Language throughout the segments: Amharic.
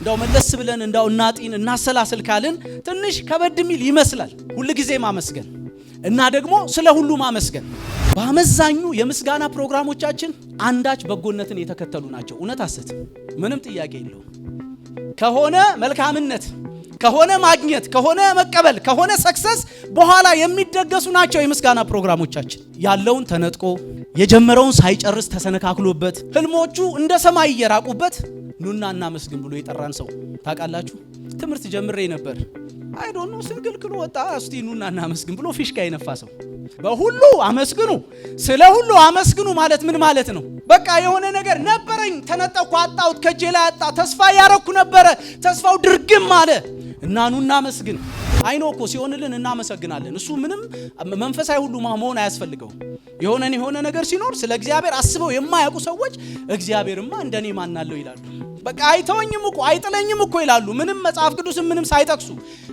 እንዳው መለስ ብለን እንዳው እናጢን እናሰላስል ካልን ትንሽ ከበድ ሚል ይመስላል። ሁሉ ጊዜ ማመስገን እና ደግሞ ስለ ሁሉ ማመስገን። በአመዛኙ የምስጋና ፕሮግራሞቻችን አንዳች በጎነትን የተከተሉ ናቸው። እውነት አሰት ምንም ጥያቄ የለውም። ከሆነ መልካምነት፣ ከሆነ ማግኘት፣ ከሆነ መቀበል፣ ከሆነ ሰክሰስ በኋላ የሚደገሱ ናቸው የምስጋና ፕሮግራሞቻችን። ያለውን ተነጥቆ የጀመረውን ሳይጨርስ ተሰነካክሎበት ህልሞቹ እንደ ሰማይ እየራቁበት ኑና እናመስግን ብሎ የጠራን ሰው ታውቃላችሁ? ትምህርት ጀምሬ ነበር። አይ ዶንት ኖ ስንግልክሉ ወጣ እስቲ ኑና እናመስግን ብሎ ፊሽካ የነፋ ሰው። በሁሉ አመስግኑ፣ ስለ ሁሉ አመስግኑ ማለት ምን ማለት ነው? በቃ የሆነ ነገር ነበረኝ፣ ተነጠቅኩ፣ አጣሁት፣ ከጄ ላይ አጣ፣ ተስፋ ያረኩ ነበረ፣ ተስፋው ድርግም አለ እና ኑና አመስግን። አይኖ እኮ ሲሆንልን እናመሰግናለን። እሱ ምንም መንፈሳዊ ሁሉ መሆን አያስፈልገው። የሆነ ነገር ሲኖር ስለ እግዚአብሔር አስበው የማያውቁ ሰዎች እግዚአብሔርማ እንደኔ ማናለው ይላሉ። በቃ አይተወኝም እኮ አይጥለኝም እኮ ይላሉ። ምንም መጽሐፍ ቅዱስም ምንም ሳይጠቅሱ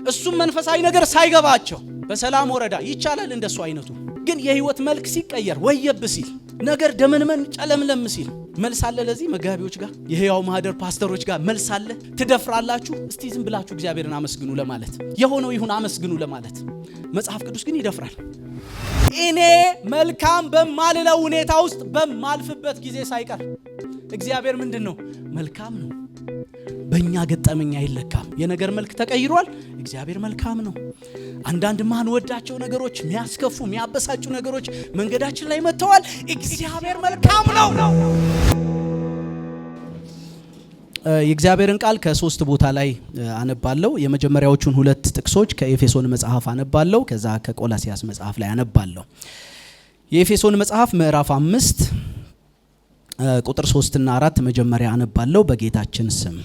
እሱም መንፈሳዊ ነገር ሳይገባቸው በሰላም ወረዳ ይቻላል እንደሱ አይነቱ። ግን የህይወት መልክ ሲቀየር ወየብ ሲል ነገር ደመንመን ጨለምለም ሲል መልሳለ። ለዚህ መጋቢዎች ጋር የህያው ማህደር ፓስተሮች ጋር መልሳለ። ትደፍራላችሁ። እስቲ ዝም ብላችሁ እግዚአብሔርን አመስግኑ ለማለት የሆነው ይሁን አመስግኑ ለማለት መጽሐፍ ቅዱስ ግን ይደፍራል። እኔ መልካም በማልለው ሁኔታ ውስጥ በማልፍበት ጊዜ ሳይቀር እግዚአብሔር ምንድነው? መልካም ነው። በእኛ ገጠመኝ አይለካም። የነገር መልክ ተቀይሯል። እግዚአብሔር መልካም ነው። አንዳንድ ማንወዳቸው ነገሮች፣ የሚያስከፉ የሚያበሳጩ ነገሮች መንገዳችን ላይ መጥተዋል። እግዚአብሔር መልካም ነው። የእግዚአብሔርን ቃል ከሶስት ቦታ ላይ አነባለሁ። የመጀመሪያዎቹን ሁለት ጥቅሶች ከኤፌሶን መጽሐፍ አነባለሁ። ከዛ ከቆላሲያስ መጽሐፍ ላይ አነባለሁ። የኤፌሶን መጽሐፍ ምዕራፍ 5 ቁጥር 3 እና 4 መጀመሪያ አነባለሁ በጌታችን ስም።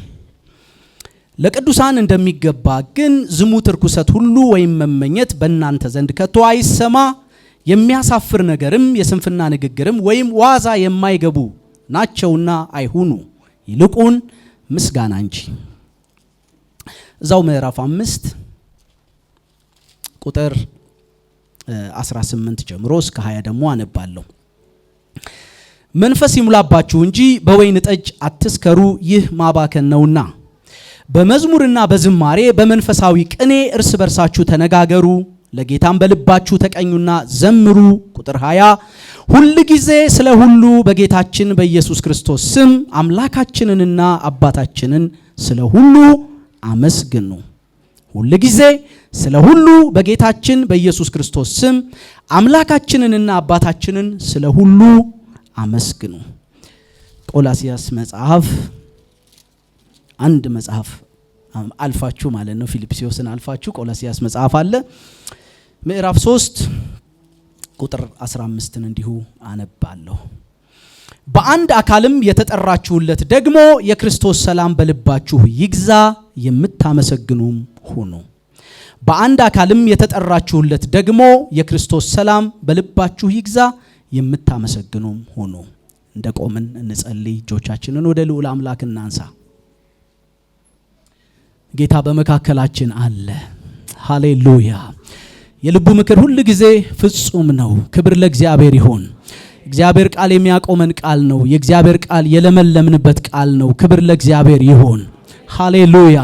ለቅዱሳን እንደሚገባ ግን ዝሙት፣ ርኩሰት ሁሉ ወይም መመኘት በእናንተ ዘንድ ከቶ አይሰማ። የሚያሳፍር ነገርም የስንፍና ንግግርም ወይም ዋዛ የማይገቡ ናቸውና አይሁኑ፣ ይልቁን ምስጋና እንጂ። እዛው ምዕራፍ 5 ቁጥር 18 ጀምሮ እስከ 20 ደግሞ አነባለሁ። መንፈስ ይሙላባችሁ እንጂ በወይን ጠጅ አትስከሩ፣ ይህ ማባከን ነውና። በመዝሙርና በዝማሬ በመንፈሳዊ ቅኔ እርስ በርሳችሁ ተነጋገሩ፣ ለጌታም በልባችሁ ተቀኙና ዘምሩ። ቁጥር 20 ሁል ጊዜ ስለ ሁሉ በጌታችን በኢየሱስ ክርስቶስ ስም አምላካችንንና አባታችንን ስለ ሁሉ አመስግኑ። ሁል ጊዜ ስለ ሁሉ በጌታችን በኢየሱስ ክርስቶስ ስም አምላካችንንና አባታችንን ስለ ሁሉ አመስግኑ። ቆላሲያስ መጽሐፍ አንድ መጽሐፍ አልፋችሁ ማለት ነው። ፊልጵስዩስን አልፋችሁ ቆላሲያስ መጽሐፍ አለ። ምዕራፍ 3 ቁጥር 15ን እንዲሁ አነባለሁ። በአንድ አካልም የተጠራችሁለት ደግሞ የክርስቶስ ሰላም በልባችሁ ይግዛ፣ የምታመሰግኑም ሁኑ። በአንድ አካልም የተጠራችሁለት ደግሞ የክርስቶስ ሰላም በልባችሁ ይግዛ፣ የምታመሰግኑም ሁኑ። እንደቆምን እንጸልይ። እጆቻችንን ወደ ልዑል አምላክ እናንሳ። ጌታ በመካከላችን አለ። ሃሌሉያ። የልቡ ምክር ሁሉ ጊዜ ፍጹም ነው። ክብር ለእግዚአብሔር ይሁን። እግዚአብሔር ቃል የሚያቆመን ቃል ነው። የእግዚአብሔር ቃል የለመለምንበት ቃል ነው። ክብር ለእግዚአብሔር ይሁን። ሃሌሉያ።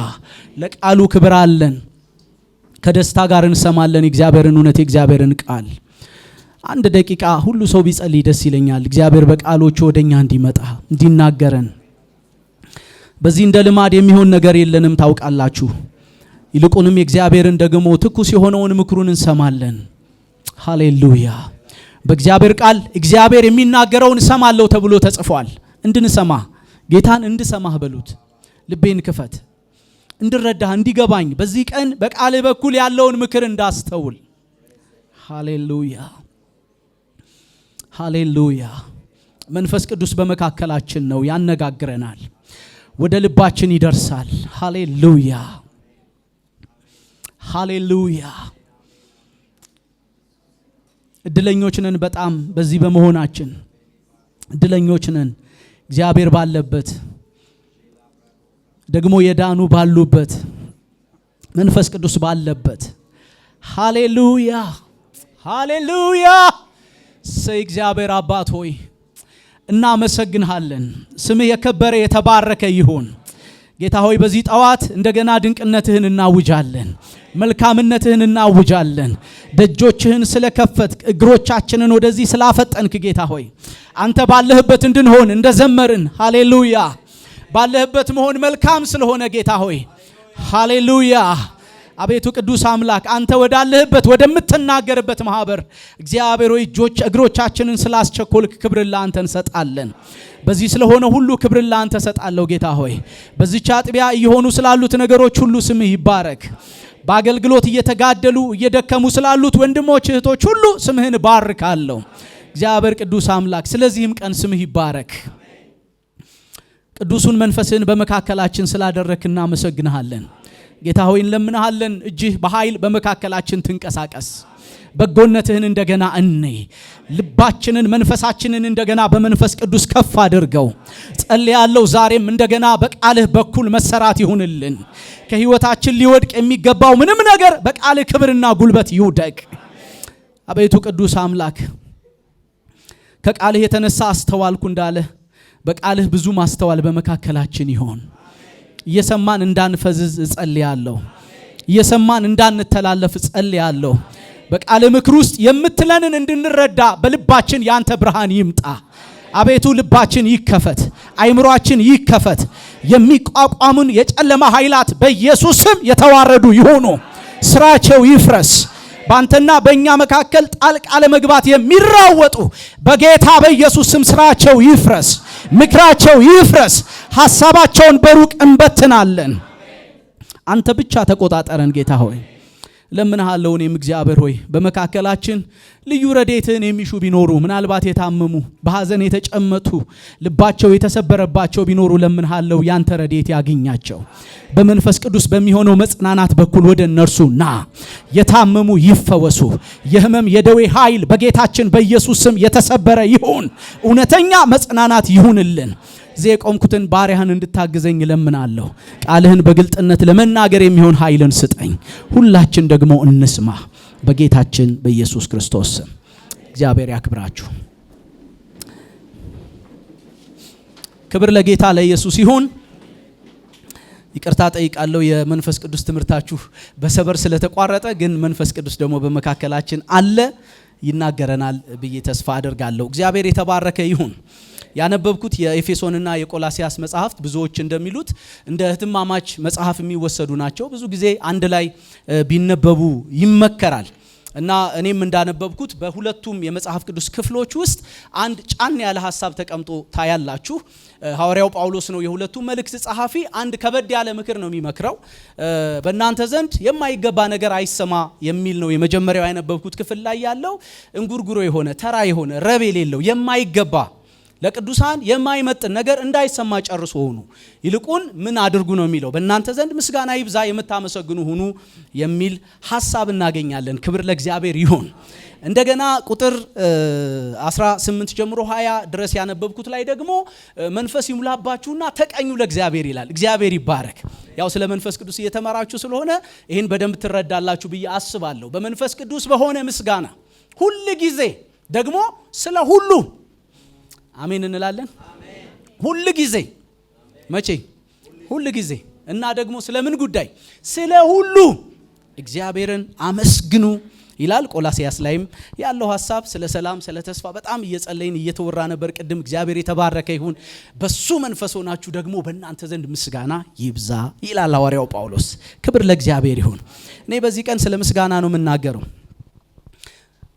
ለቃሉ ክብር አለን። ከደስታ ጋር እንሰማለን የእግዚአብሔርን እውነት፣ የእግዚአብሔርን ቃል። አንድ ደቂቃ ሁሉ ሰው ቢጸልይ ደስ ይለኛል። እግዚአብሔር በቃሎቹ ወደኛ እንዲመጣ እንዲናገረን። በዚህ እንደ ልማድ የሚሆን ነገር የለንም ታውቃላችሁ። ይልቁንም የእግዚአብሔርን ደግሞ ትኩስ የሆነውን ምክሩን እንሰማለን። ሃሌሉያ። በእግዚአብሔር ቃል እግዚአብሔር የሚናገረውን እሰማለሁ ተብሎ ተጽፏል። እንድንሰማ ጌታን እንድሰማህ በሉት። ልቤን ክፈት፣ እንድረዳህ፣ እንዲገባኝ በዚህ ቀን በቃል በኩል ያለውን ምክር እንዳስተውል። ሃሌሉያ ሃሌሉያ። መንፈስ ቅዱስ በመካከላችን ነው፣ ያነጋግረናል፣ ወደ ልባችን ይደርሳል። ሃሌሉያ ሃሌሉያ። እድለኞች ነን በጣም በዚህ በመሆናችን እድለኞች ነን። እግዚአብሔር ባለበት ደግሞ የዳኑ ባሉበት መንፈስ ቅዱስ ባለበት። ሃሌሉያ ሃሌሉያ። ሰይ እግዚአብሔር አባት ሆይ እናመሰግንሃለን። ስምህ የከበረ የተባረከ ይሁን። ጌታ ሆይ በዚህ ጠዋት እንደገና ድንቅነትህን እናውጃለን፣ መልካምነትህን እናውጃለን። ደጆችህን ስለከፈት እግሮቻችንን ወደዚህ ስላፈጠንክ ጌታ ሆይ አንተ ባለህበት እንድንሆን እንደዘመርን ሃሌሉያ ባለህበት መሆን መልካም ስለሆነ ጌታ ሆይ ሃሌሉያ አቤቱ ቅዱስ አምላክ አንተ ወዳለህበት ወደምትናገርበት ማህበር እግዚአብሔር ሆይ እግሮቻችንን ስላስቸኮልክ ክብር ለአንተ እንሰጣለን። በዚህ ስለሆነ ሁሉ ክብር ለአንተ ሰጣለሁ ጌታ ሆይ በዚህች አጥቢያ እየሆኑ ስላሉት ነገሮች ሁሉ ስምህ ይባረክ። በአገልግሎት እየተጋደሉ እየደከሙ ስላሉት ወንድሞች እህቶች ሁሉ ስምህን ባርካለሁ እግዚአብሔር ቅዱስ አምላክ። ስለዚህም ቀን ስምህ ይባረክ። ቅዱሱን መንፈስህን በመካከላችን ስላደረክ እናመሰግንሃለን ጌታ ሆይ እንለምንሃለን። እጅህ በኃይል በመካከላችን ትንቀሳቀስ። በጎነትህን እንደገና እንይ። ልባችንን መንፈሳችንን እንደገና በመንፈስ ቅዱስ ከፍ አድርገው። ጸልያለሁ ዛሬም እንደገና በቃልህ በኩል መሰራት ይሁንልን። ከህይወታችን ሊወድቅ የሚገባው ምንም ነገር በቃልህ ክብርና ጉልበት ይውደቅ። አቤቱ ቅዱስ አምላክ ከቃልህ የተነሳ አስተዋልኩ እንዳለ በቃልህ ብዙ ማስተዋል በመካከላችን ይሆን። እየሰማን እንዳንፈዝዝ እጸልያለሁ። እየሰማን እንዳንተላለፍ እጸልያለሁ። በቃል ምክር ውስጥ የምትለንን እንድንረዳ በልባችን ያንተ ብርሃን ይምጣ። አቤቱ ልባችን ይከፈት፣ አይምሮአችን ይከፈት። የሚቋቋሙን የጨለማ ኃይላት በኢየሱስ ስም የተዋረዱ ይሆኑ፣ ስራቸው ይፍረስ። ባንተና በእኛ መካከል ጣልቃ ለመግባት የሚራወጡ በጌታ በኢየሱስ ስም ስራቸው ይፍረስ፣ ምክራቸው ይፍረስ። ሐሳባቸውን በሩቅ እንበትናለን። አንተ ብቻ ተቆጣጠረን ጌታ ሆይ ለምንሃለው። እኔም እግዚአብሔር ሆይ በመካከላችን ልዩ ረድኤትህን የሚሹ ቢኖሩ ምናልባት የታመሙ በሐዘን የተጨመቱ ልባቸው የተሰበረባቸው ቢኖሩ ለምንሃለው ያንተ ረድኤት ያገኛቸው። በመንፈስ ቅዱስ በሚሆነው መጽናናት በኩል ወደ እነርሱ ና። የታመሙ ይፈወሱ። የህመም የደዌ ኃይል በጌታችን በኢየሱስ ስም የተሰበረ ይሁን። እውነተኛ መጽናናት ይሁንልን። የቆምኩትን ባሪያህን እንድታግዘኝ ለምናለሁ። ቃልህን በግልጥነት ለመናገር የሚሆን ኃይልን ስጠኝ። ሁላችን ደግሞ እንስማ በጌታችን በኢየሱስ ክርስቶስ ስም። እግዚአብሔር ያክብራችሁ። ክብር ለጌታ ለኢየሱስ ይሁን። ይቅርታ ጠይቃለሁ የመንፈስ ቅዱስ ትምህርታችሁ በሰበር ስለተቋረጠ፣ ግን መንፈስ ቅዱስ ደግሞ በመካከላችን አለ ይናገረናል ብዬ ተስፋ አደርጋለሁ። እግዚአብሔር የተባረከ ይሁን። ያነበብኩት የኤፌሶንና የቆላሲያስ መጽሐፍት ብዙዎች እንደሚሉት እንደ እህትማማች መጽሐፍ የሚወሰዱ ናቸው። ብዙ ጊዜ አንድ ላይ ቢነበቡ ይመከራል እና እኔም እንዳነበብኩት በሁለቱም የመጽሐፍ ቅዱስ ክፍሎች ውስጥ አንድ ጫን ያለ ሐሳብ ተቀምጦ ታያላችሁ። ሐዋርያው ጳውሎስ ነው የሁለቱም መልእክት ጸሐፊ። አንድ ከበድ ያለ ምክር ነው የሚመክረው። በእናንተ ዘንድ የማይገባ ነገር አይሰማ የሚል ነው የመጀመሪያው ያነበብኩት ክፍል ላይ ያለው። እንጉርጉሮ የሆነ ተራ የሆነ ረብ የሌለው የማይገባ ለቅዱሳን የማይመጥን ነገር እንዳይሰማ ጨርሶ ሆኑ፣ ይልቁን ምን አድርጉ ነው የሚለው። በእናንተ ዘንድ ምስጋና ይብዛ፣ የምታመሰግኑ ሁኑ የሚል ሐሳብ እናገኛለን። ክብር ለእግዚአብሔር ይሁን። እንደገና ቁጥር 18 ጀምሮ 20 ድረስ ያነበብኩት ላይ ደግሞ መንፈስ ይሙላባችሁና ተቀኙ ለእግዚአብሔር ይላል። እግዚአብሔር ይባረክ። ያው ስለ መንፈስ ቅዱስ እየተመራችሁ ስለሆነ ይህን በደንብ ትረዳላችሁ ብዬ አስባለሁ። በመንፈስ ቅዱስ በሆነ ምስጋና ሁል ጊዜ ደግሞ ስለ ሁሉ አሜን እንላለን። ሁል ጊዜ መቼ? ሁል ጊዜ እና ደግሞ ስለምን ጉዳይ? ስለ ሁሉ እግዚአብሔርን አመስግኑ ይላል። ቆላሲያስ ላይም ያለው ሐሳብ ስለ ሰላም፣ ስለ ተስፋ በጣም እየጸለይን እየተወራ ነበር ቅድም። እግዚአብሔር የተባረከ ይሁን። በሱ መንፈስ ሆናችሁ ደግሞ በእናንተ ዘንድ ምስጋና ይብዛ ይላል ሐዋርያው ጳውሎስ። ክብር ለእግዚአብሔር ይሁን። እኔ በዚህ ቀን ስለ ምስጋና ነው የምናገረው።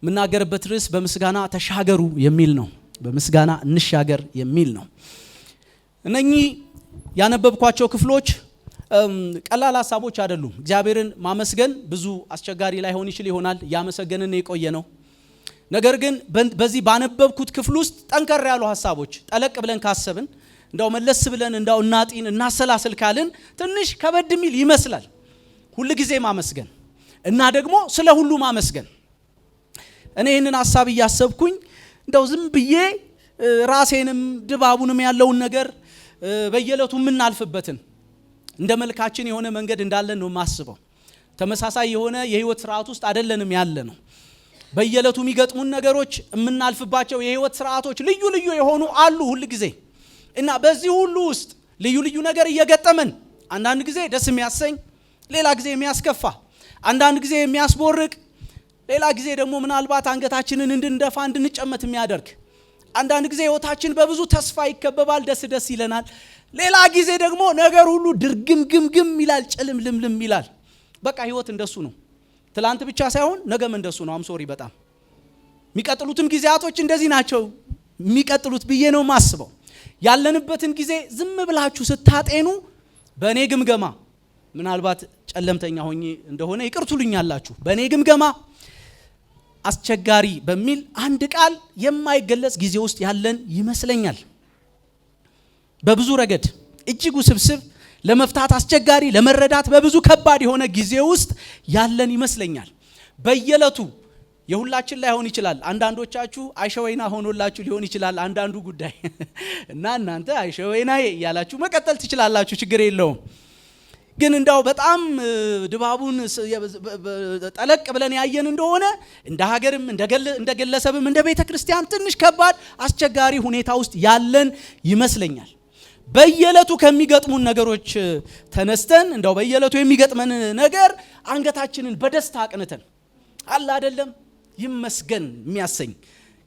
የምናገርበት ርዕስ በምስጋና ተሻገሩ የሚል ነው። በምስጋና እንሻገር የሚል ነው። እነኚህ ያነበብኳቸው ክፍሎች ቀላል ሐሳቦች አይደሉም። እግዚአብሔርን ማመስገን ብዙ አስቸጋሪ ላይሆን ይችል ይሆናል። ያመሰገንን የቆየ ነው። ነገር ግን በዚህ ባነበብኩት ክፍል ውስጥ ጠንከር ያሉ ሐሳቦች ጠለቅ ብለን ካሰብን እንዳው መለስ ብለን እንዳው እናጢን እናሰላስል ካልን ትንሽ ከበድ ሚል ይመስላል። ሁሉ ጊዜ ማመስገን እና ደግሞ ስለ ሁሉ ማመስገን። እኔ ይህንን ሐሳብ እያሰብኩኝ እንደው ዝም ብዬ ራሴንም ድባቡንም ያለውን ነገር በየለቱ የምናልፍበትን እንደ መልካችን የሆነ መንገድ እንዳለን ነው ማስበው። ተመሳሳይ የሆነ የህይወት ስርዓት ውስጥ አይደለንም ያለ ነው። በየለቱ የሚገጥሙን ነገሮች የምናልፍባቸው የህይወት ስርዓቶች ልዩ ልዩ የሆኑ አሉ ሁሉ ጊዜ እና በዚህ ሁሉ ውስጥ ልዩ ልዩ ነገር እየገጠመን አንዳንድ ጊዜ ደስ የሚያሰኝ፣ ሌላ ጊዜ የሚያስከፋ፣ አንዳንድ ጊዜ የሚያስቦርቅ፣ ሌላ ጊዜ ደግሞ ምናልባት አንገታችንን እንድንደፋ እንድንጨመት የሚያደርግ፣ አንዳንድ ጊዜ ህይወታችን በብዙ ተስፋ ይከበባል፣ ደስ ይለናል። ሌላ ጊዜ ደግሞ ነገር ሁሉ ድርግምግምግም ይላል፣ ጨልምልምልም ይላል። በቃ ህይወት እንደሱ ነው። ትላንት ብቻ ሳይሆን ነገም እንደሱ ነው። አምሶሪ በጣም የሚቀጥሉትም ጊዜያቶች እንደዚህ ናቸው የሚቀጥሉት ብዬ ነው ማስበው። ያለንበትን ጊዜ ዝም ብላችሁ ስታጤኑ በእኔ ግምገማ ምናልባት ጨለምተኛ ሆኜ እንደሆነ ይቅርቱልኛላችሁ፣ በእኔ ግምገማ አስቸጋሪ በሚል አንድ ቃል የማይገለጽ ጊዜ ውስጥ ያለን ይመስለኛል። በብዙ ረገድ እጅግ ውስብስብ፣ ለመፍታት አስቸጋሪ፣ ለመረዳት በብዙ ከባድ የሆነ ጊዜ ውስጥ ያለን ይመስለኛል። በየዕለቱ የሁላችን ላይ ሆን ይችላል። አንዳንዶቻችሁ አይሸወይና ሆኖላችሁ ሊሆን ይችላል አንዳንዱ ጉዳይ እና እናንተ አይሸወይና ያላችሁ መቀጠል ትችላላችሁ፣ ችግር የለውም። ግን እንዳው በጣም ድባቡን ጠለቅ ብለን ያየን እንደሆነ እንደ ሀገርም እንደ ግለሰብም እንደ ቤተክርስቲያን ትንሽ ከባድ አስቸጋሪ ሁኔታ ውስጥ ያለን ይመስለኛል። በየዕለቱ ከሚገጥሙን ነገሮች ተነስተን እንዳው በየዕለቱ የሚገጥመን ነገር አንገታችንን በደስታ አቅንተን አለ አይደለም ይመስገን የሚያሰኝ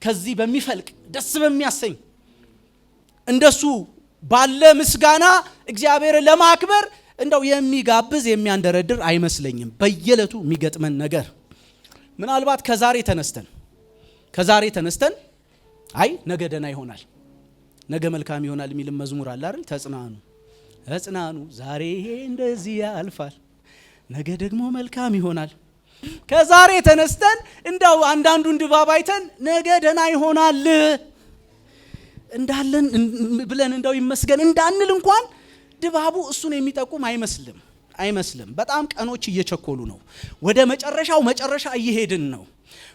ከዚህ በሚፈልቅ ደስ በሚያሰኝ እንደሱ ባለ ምስጋና እግዚአብሔርን ለማክበር እንደው የሚጋብዝ የሚያንደረድር አይመስለኝም። በየዕለቱ የሚገጥመን ነገር ምናልባት ከዛሬ ተነስተን አይ ነገ ደህና ይሆናል፣ ነገ መልካም ይሆናል የሚል መዝሙር አለ አይደል? ተጽናኑ ዛሬ እንደዚህ ያልፋል፣ ነገ ደግሞ መልካም ይሆናል። ከዛሬ ተነስተን እንደው አንዳንዱን ድባብ አይተን ነገ ደህና ይሆናል እንዳለን ብለን እንደው ይመስገን እንዳንል እንኳን ድባቡ እሱን የሚጠቁም አይመስልም። በጣም ቀኖች እየቸኮሉ ነው። ወደ መጨረሻ እየሄድን ነው።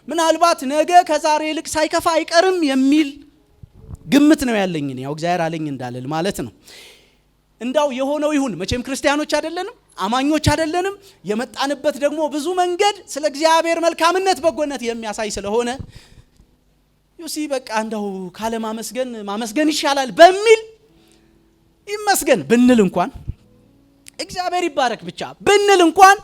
ምናልባት ነገ ከዛሬ ይልቅ ሳይከፋ አይቀርም የሚል ግምት ነው ያለኝ። ያው እግዚአብሔር አለኝ እንዳልል ማለት ነው። እንዳው የሆነው ይሁን። መቼም ክርስቲያኖች አይደለንም፣ አማኞች አይደለንም። የመጣንበት ደግሞ ብዙ መንገድ ስለ እግዚአብሔር መልካምነት፣ በጎነት የሚያሳይ ስለሆነ ዩሲ በቃ እንደው ካለ ማመስገን ይሻላል በሚል ይመስገን ብንል እንኳን እግዚአብሔር ይባረክ ብቻ ብንል እንኳን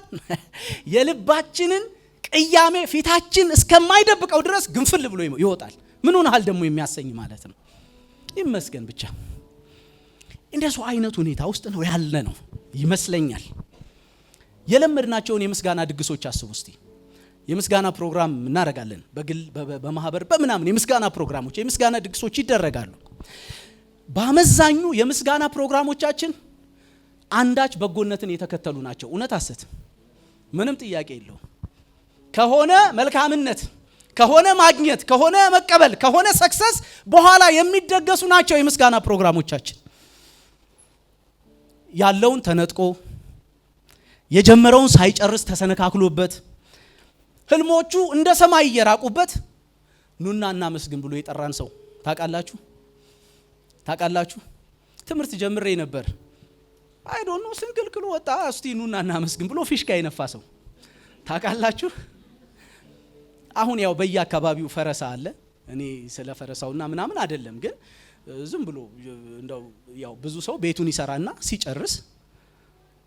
የልባችንን ቅያሜ ፊታችን እስከማይደብቀው ድረስ ግንፍል ብሎ ይወጣል። ምን ሆነሃል ደግሞ የሚያሰኝ ማለት ነው። ይመስገን ብቻ እንደሱ አይነት ሁኔታ ውስጥ ነው ያለ ነው ይመስለኛል። የለመድናቸውን የምስጋና ድግሶች አስቡ እስቲ። የምስጋና ፕሮግራም እናደርጋለን፣ በግል በማህበር በምናምን የምስጋና ፕሮግራሞች የምስጋና ድግሶች ይደረጋሉ። በአመዛኙ የምስጋና ፕሮግራሞቻችን አንዳች በጎነትን የተከተሉ ናቸው። እውነት ሐሰት ምንም ጥያቄ የለውም። ከሆነ መልካምነት፣ ከሆነ ማግኘት፣ ከሆነ መቀበል፣ ከሆነ ሰክሰስ በኋላ የሚደገሱ ናቸው የምስጋና ፕሮግራሞቻችን። ያለውን ተነጥቆ የጀመረውን ሳይጨርስ ተሰነካክሎበት ህልሞቹ እንደ ሰማይ እየራቁበት ኑና እናመስግን ብሎ የጠራን ሰው ታውቃላችሁ? ትምህርት ጀምሬ ነበር። አይ ዶንት ኖ ስንክልክሉ ወጣ እስቲ ኑና እናመስግን ብሎ ፊሽካ የነፋ ሰው ታውቃላችሁ? አሁን ያው በየአካባቢው ፈረሳ አለ። እኔ ስለ ፈረሳውና ምናምን አይደለም፣ ግን ዝም ብሎ እንደው ያው ብዙ ሰው ቤቱን ይሰራና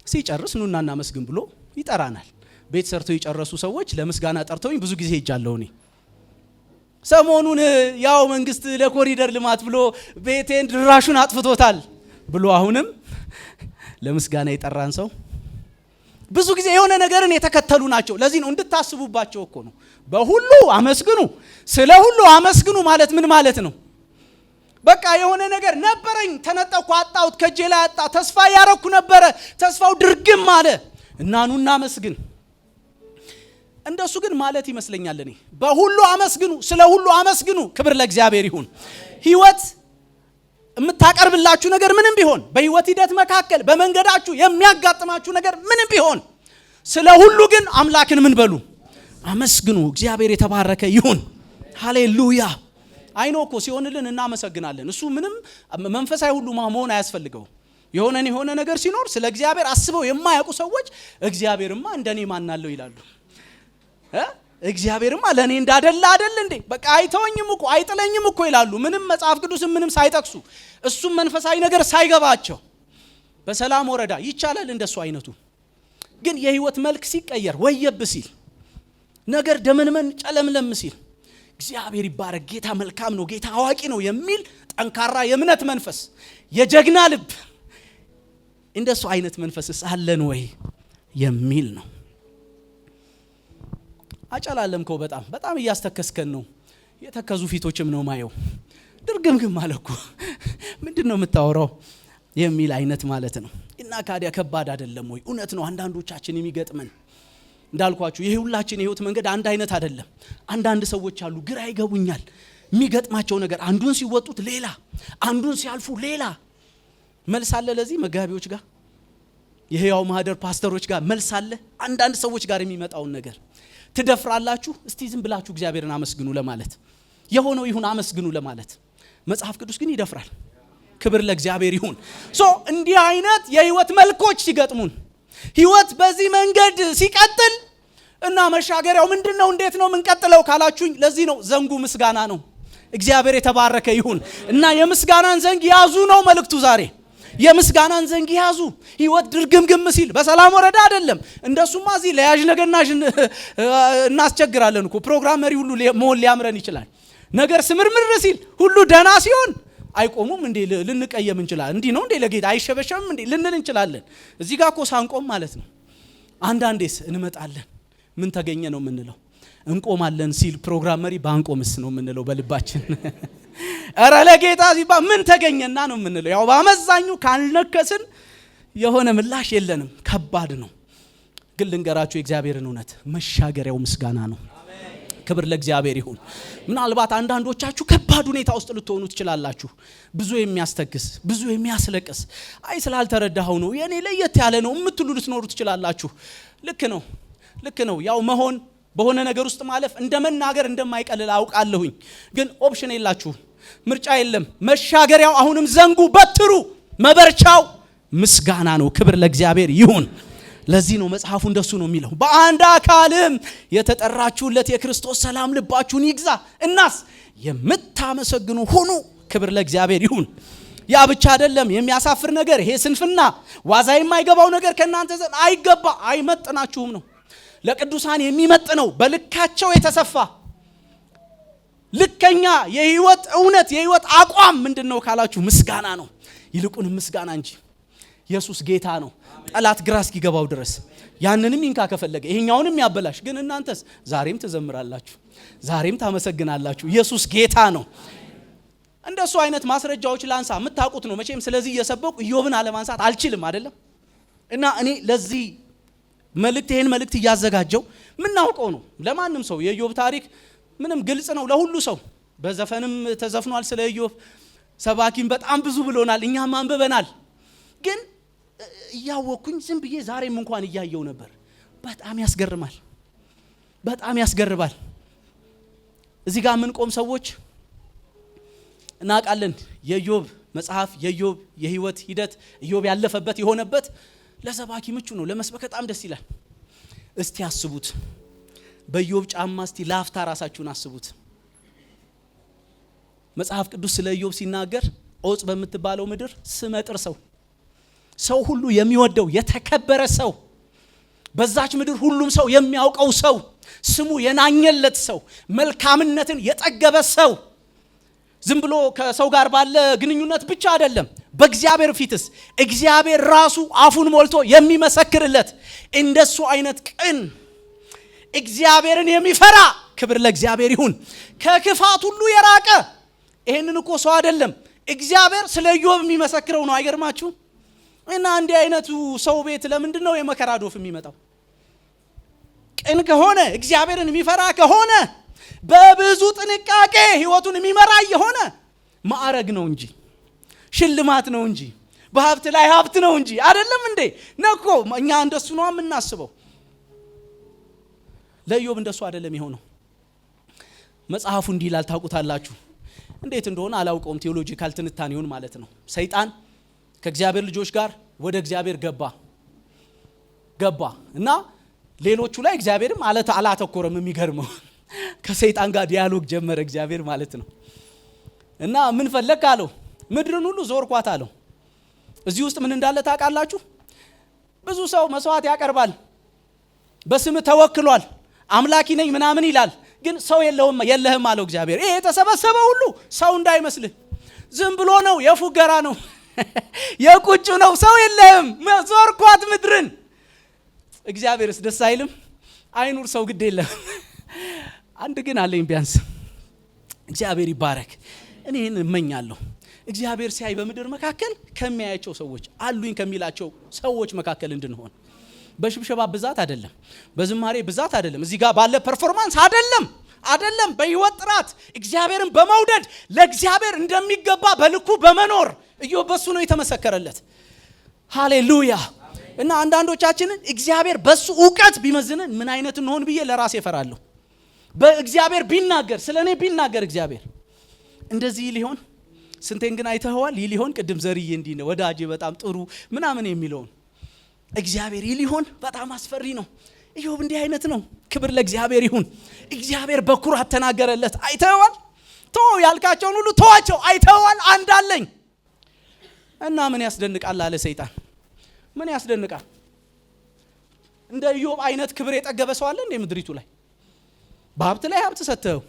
ሲጨርስ ኑና እናመስግን ብሎ ይጠራናል። ቤት ሰርተው የጨረሱ ሰዎች ለምስጋና ጠርተውኝ ብዙ ጊዜ ሄጃለሁ። እኔ ሰሞኑን ያው መንግስት ለኮሪደር ልማት ብሎ ቤቴን ድራሹን አጥፍቶታል ብሎ አሁንም ለምስጋና የጠራን ሰው ብዙ ጊዜ የሆነ ነገርን የተከተሉ ናቸው። ለዚህ ነው እንድታስቡባቸው እኮ ነው። በሁሉ አመስግኑ፣ ስለ ሁሉ አመስግኑ ማለት ምን ማለት ነው? በቃ የሆነ ነገር ነበረኝ፣ ተነጠቅኩ፣ አጣሁት፣ ከጄ ላይ አጣ፣ ተስፋ ያረኩ ነበረ፣ ተስፋው ድርግም አለ እና ኑና አመስግን። እንደሱ ግን ማለት ይመስለኛል እኔ በሁሉ አመስግኑ፣ ስለ ሁሉ አመስግኑ፣ ክብር ለእግዚአብሔር ይሁን። ህይወት የምታቀርብላችሁ ነገር ምንም ቢሆን፣ በህይወት ሂደት መካከል በመንገዳችሁ የሚያጋጥማችሁ ነገር ምንም ቢሆን፣ ስለ ሁሉ ግን አምላክን ምን በሉ? አመስግኑ። እግዚአብሔር የተባረከ ይሁን። ሃሌሉያ። አይኖ እኮ ሲሆንልን እናመሰግናለን። እሱ ምንም መንፈሳዊ ሁሉ መሆን አያስፈልገው። የሆነ ነገር ሲኖር ስለ እግዚአብሔር አስበው የማያውቁ ሰዎች እግዚአብሔርማ እንደኔ ማናለው ይላሉ። እግዚአብሔርማ ለኔ እንዳደላ አይደል እንዴ? በቃ አይተወኝም እኮ አይጥለኝም እኮ ይላሉ። ምንም መጽሐፍ ቅዱስም ምንም ሳይጠቅሱ እሱም መንፈሳዊ ነገር ሳይገባቸው በሰላም ወረዳ ይቻላል እንደሱ አይነቱ። ግን የህይወት መልክ ሲቀየር ወየብ ሲል ነገር ደመንመን ጨለምለም ሲል እግዚአብሔር ይባረክ ጌታ መልካም ነው ጌታ አዋቂ ነው የሚል ጠንካራ የእምነት መንፈስ የጀግና ልብ እንደሱ አይነት መንፈስስ አለን ወይ የሚል ነው። አጨላለምከው በጣም እያስተከስከን ነው። የተከዙ ፊቶችም ነው ማየው። ድርግምግም ማለኩ ምንድነው የምታወራው የሚል አይነት ማለት ነው። እና ካዲያ ከባድ አይደለም ወይ? እውነት ነው። አንዳንዶቻችን የሚገጥመን እንዳልኳችሁ ይሄ ሁላችን የህይወት መንገድ አንድ አይነት አይደለም። አንዳንድ ሰዎች አሉ ግራ ይገቡኛል የሚገጥማቸው ነገር አንዱን ሲወጡት ሌላ አንዱን ሲያልፉ ሌላ መልስ አለ። ለዚህ መጋቢዎች ጋር የህያው ማህደር ፓስተሮች ጋር መልስ አለ። አንዳንድ ሰዎች ጋር የሚመጣውን ነገር ትደፍራላችሁ። እስቲ ዝም ብላችሁ እግዚአብሔርን አመስግኑ ለማለት የሆነው ይሁን አመስግኑ ለማለት መጽሐፍ ቅዱስ ግን ይደፍራል። ክብር ለእግዚአብሔር ይሁን። እንዲህ አይነት የህይወት መልኮች ሲገጥሙን ህይወት በዚህ መንገድ ሲቀጥል እና መሻገሪያው ምንድነው እንዴት ነው ምንቀጥለው ካላችሁኝ ለዚህ ነው ዘንጉ ምስጋና ነው። እግዚአብሔር የተባረከ ይሁን እና የምስጋናን ዘንግ ያዙ ነው መልእክቱ ዛሬ። የምስጋናን ዘንግ ያዙ። ህይወት ድርግምግም ሲል በሰላም ወረዳ አይደለም። እንደሱማ እዚህ ለያዥ ነገርናሽ እናስቸግራለን እኮ ፕሮግራም መሪ ሁሉ መሆን ሊያምረን ይችላል። ነገር ስምርምር ሲል ሁሉ ደና ሲሆን አይቆሙም እንዴ ልንቀየም እንችላለን። እንዴ ነው እንዴ ለጌታ አይሸበሸብም እንዴ ልንል እንችላለን። እዚህ ጋር እኮ ሳንቆም ማለት ነው። አንዳንዴስ እንመጣለን ምን ተገኘ ነው የምንለው። እንቆማለን ሲል ፕሮግራም መሪ ባንቆምስ ነው የምንለው በልባችን። አረ ለጌታ ሲባል ምን ተገኘና ነው የምንለው። ያው በአመዛኙ ካልነከስን የሆነ ምላሽ የለንም። ከባድ ነው። ግን ልንገራችሁ የእግዚአብሔርን እውነት መሻገሪያው ምስጋና ነው። ክብር ለእግዚአብሔር ይሁን። ምናልባት አንዳንዶቻችሁ ከባድ ሁኔታ ውስጥ ልትሆኑ ትችላላችሁ። ብዙ የሚያስተክስ ብዙ የሚያስለቅስ አይ ስላልተረዳኸው ነው የኔ ለየት ያለ ነው የምትሉ ልትኖሩ ትችላላችሁ። ልክ ነው። ያው መሆን በሆነ ነገር ውስጥ ማለፍ እንደመናገር እንደማይቀልል አውቃለሁኝ። ግን ኦፕሽን የላችሁ፣ ምርጫ የለም። መሻገሪያው አሁንም ዘንጉ በትሩ መበርቻው ምስጋና ነው። ክብር ለእግዚአብሔር ይሁን። ለዚህ ነው መጽሐፉ እንደሱ ነው የሚለው። በአንድ አካልም የተጠራችሁለት የክርስቶስ ሰላም ልባችሁን ይግዛ። እናስ የምታመሰግኑ ሁኑ። ክብር ለእግዚአብሔር ይሁን። ያ ብቻ አይደለም። የሚያሳፍር ነገር ይሄ ስንፍና ዋዛ የማይገባው ነገር ከናንተ ዘንድ አይገባ አይመጥናችሁም ነው። ለቅዱሳን የሚመጥነው በልካቸው የተሰፋ ልከኛ የህይወት እውነት የህይወት አቋም ምንድነው ካላችሁ ምስጋና ነው። ይልቁንም ምስጋና እንጂ ኢየሱስ ጌታ ነው። ጠላት ግራ እስኪገባው ድረስ ያንንም ይንካ ከፈለገ ይሄኛውንም ያበላሽ። ግን እናንተስ ዛሬም ትዘምራላችሁ፣ ዛሬም ታመሰግናላችሁ። ኢየሱስ ጌታ ነው። እንደሱ አይነት ማስረጃዎች ላንሳ የምታውቁት ነው መቼም። ስለዚህ እየሰበኩ ኢዮብን አለማንሳት አልችልም አይደለም። እና እኔ ለዚህ ይሄን መልእክት እያዘጋጀው ምናውቀው ነው። ለማንም ሰው የኢዮብ ታሪክ ምንም ግልጽ ነው ለሁሉ ሰው። በዘፈንም ተዘፍኗል ስለ ኢዮብ። ሰባኪም በጣም ብዙ ብሎናል፣ እኛም አንብበናል። ግን እያወቅኩኝ ዝም ብዬ ዛሬም እንኳን እያየው ነበር። በጣም ያስገርማል። እዚህ ጋር ምን ቆም ሰዎች እናውቃለን። የኢዮብ መጽሐፍ የኢዮብ የህይወት ሂደት ኢዮብ ያለፈበት የሆነበት ለሰባኪ ምቹ ነው፣ ለመስበክ በጣም ደስ ይላል። እስቲ አስቡት፣ በኢዮብ ጫማ እስቲ ላፍታ ራሳችሁን አስቡት። መጽሐፍ ቅዱስ ስለ ኢዮብ ሲናገር ዖፅ በምትባለው ምድር ስመጥር ሰው ሁሉ የሚወደው የተከበረ ሰው፣ በዛች ምድር ሁሉም ሰው የሚያውቀው ሰው፣ ስሙ የናኘለት ሰው፣ መልካምነትን የጠገበ ሰው፣ ዝም ብሎ ከሰው ጋር ባለ ግንኙነት ብቻ አይደለም፣ በእግዚአብሔር ፊትስ እግዚአብሔር ራሱ አፉን ሞልቶ የሚመሰክርለት እንደሱ አይነት ቅን እግዚአብሔርን የሚፈራ ክብር ለእግዚአብሔር ይሁን፣ ከክፋት ሁሉ የራቀ። ይሄንን እኮ ሰው አይደለም እግዚአብሔር ስለ ኢዮብ የሚመሰክረው ነው። አይገርማችሁ? እና እንዲህ አይነቱ ሰው ቤት ለምንድነው የመከራ ዶፍ የሚመጣው? ቅን ከሆነ እግዚአብሔርን የሚፈራ ከሆነ በብዙ ጥንቃቄ ህይወቱን የሚመራ የሆነ ማዕረግ ነው እንጂ ሽልማት ነው እንጂ በሀብት ላይ ሀብት ነው እንጂ አይደለም እንዴ? ነኮ እኛ እንደሱ ነው የምናስበው። ለኢዮብ እንደሱ አይደለም የሆነው። መጽሐፉ እንዲህ ይላል፣ ታውቁታላችሁ። እንዴት እንደሆነ አላውቀውም፣ ቴዎሎጂካል ትንታኔውን ማለት ነው። ሰይጣን ከእግዚአብሔር ልጆች ጋር ወደ እግዚአብሔር ገባ እና ሌሎቹ ላይ እግዚአብሔርም አላተኮረም። የሚገርመው ከሰይጣን ጋር ዲያሎግ ጀመረ እግዚአብሔር ማለት ነው። እና ምን ፈለክ አለው? ምድርን ሁሉ ዞርኳት አለው። እዚህ ውስጥ ምን እንዳለ ታውቃላችሁ? ብዙ ሰው መስዋዕት ያቀርባል፣ በስም ተወክሏል፣ አምላኪ ነኝ ምናምን ይላል። ግን ሰው የለህም አለው እግዚአብሔር። ይሄ የተሰበሰበ ሁሉ ሰው እንዳይመስልህ፣ ዝም ብሎ ነው፣ የፉገራ ነው፣ የቁጭ ነው፣ ሰው የለህም። ዞርኳት ምድርን። እግዚአብሔርስ ደስ አይልም? አይኑር ሰው ግድ የለም። አንድ ግን አለኝ ቢያንስ። እግዚአብሔር ይባረክ። እኔ ይህን እመኛለሁ። እግዚአብሔር ሲያይ በምድር መካከል ከሚያያቸው ሰዎች አሉኝ ከሚላቸው ሰዎች መካከል እንድንሆን። በሽብሸባ ብዛት አይደለም፣ በዝማሬ ብዛት አይደለም፣ እዚህ ጋር ባለ ፐርፎርማንስ አይደለም፣ በህይወት ጥራት እግዚአብሔርን በመውደድ ለእግዚአብሔር እንደሚገባ በልኩ በመኖር ኢዮብ በሱ ነው የተመሰከረለት። ሃሌሉያ። እና አንዳንዶቻችንን እግዚአብሔር በሱ ዕውቀት ቢመዝነን ምን አይነት እንሆን ብዬ ለራሴ እፈራለሁ። በእግዚአብሔር ቢናገር ስለኔ ቢናገር እግዚአብሔር እንደዚህ ሊሆን ስንቴን ግን አይተኸዋል? ይህ ሊሆን ቅድም ዘርዬ እንዲህ ነው ወዳጄ በጣም ጥሩ ምናምን የሚለውን እግዚአብሔር ይህ ሊሆን በጣም አስፈሪ ነው። ኢዮብ እንዲህ አይነት ነው። ክብር ለእግዚአብሔር ይሁን። እግዚአብሔር በኩራት ተናገረለት። አይተኸዋል? ያልካቸውን ሁሉ ተዋቸው፣ አይተኸዋል? አንዳለኝ እና ምን ያስደንቃል አለ ሰይጣን። ምን ያስደንቃል? እንደ ኢዮብ አይነት ክብር የጠገበ ሰው አለ እንደ ምድሪቱ ላይ? በሀብት ላይ ሀብት ሰጥተው፣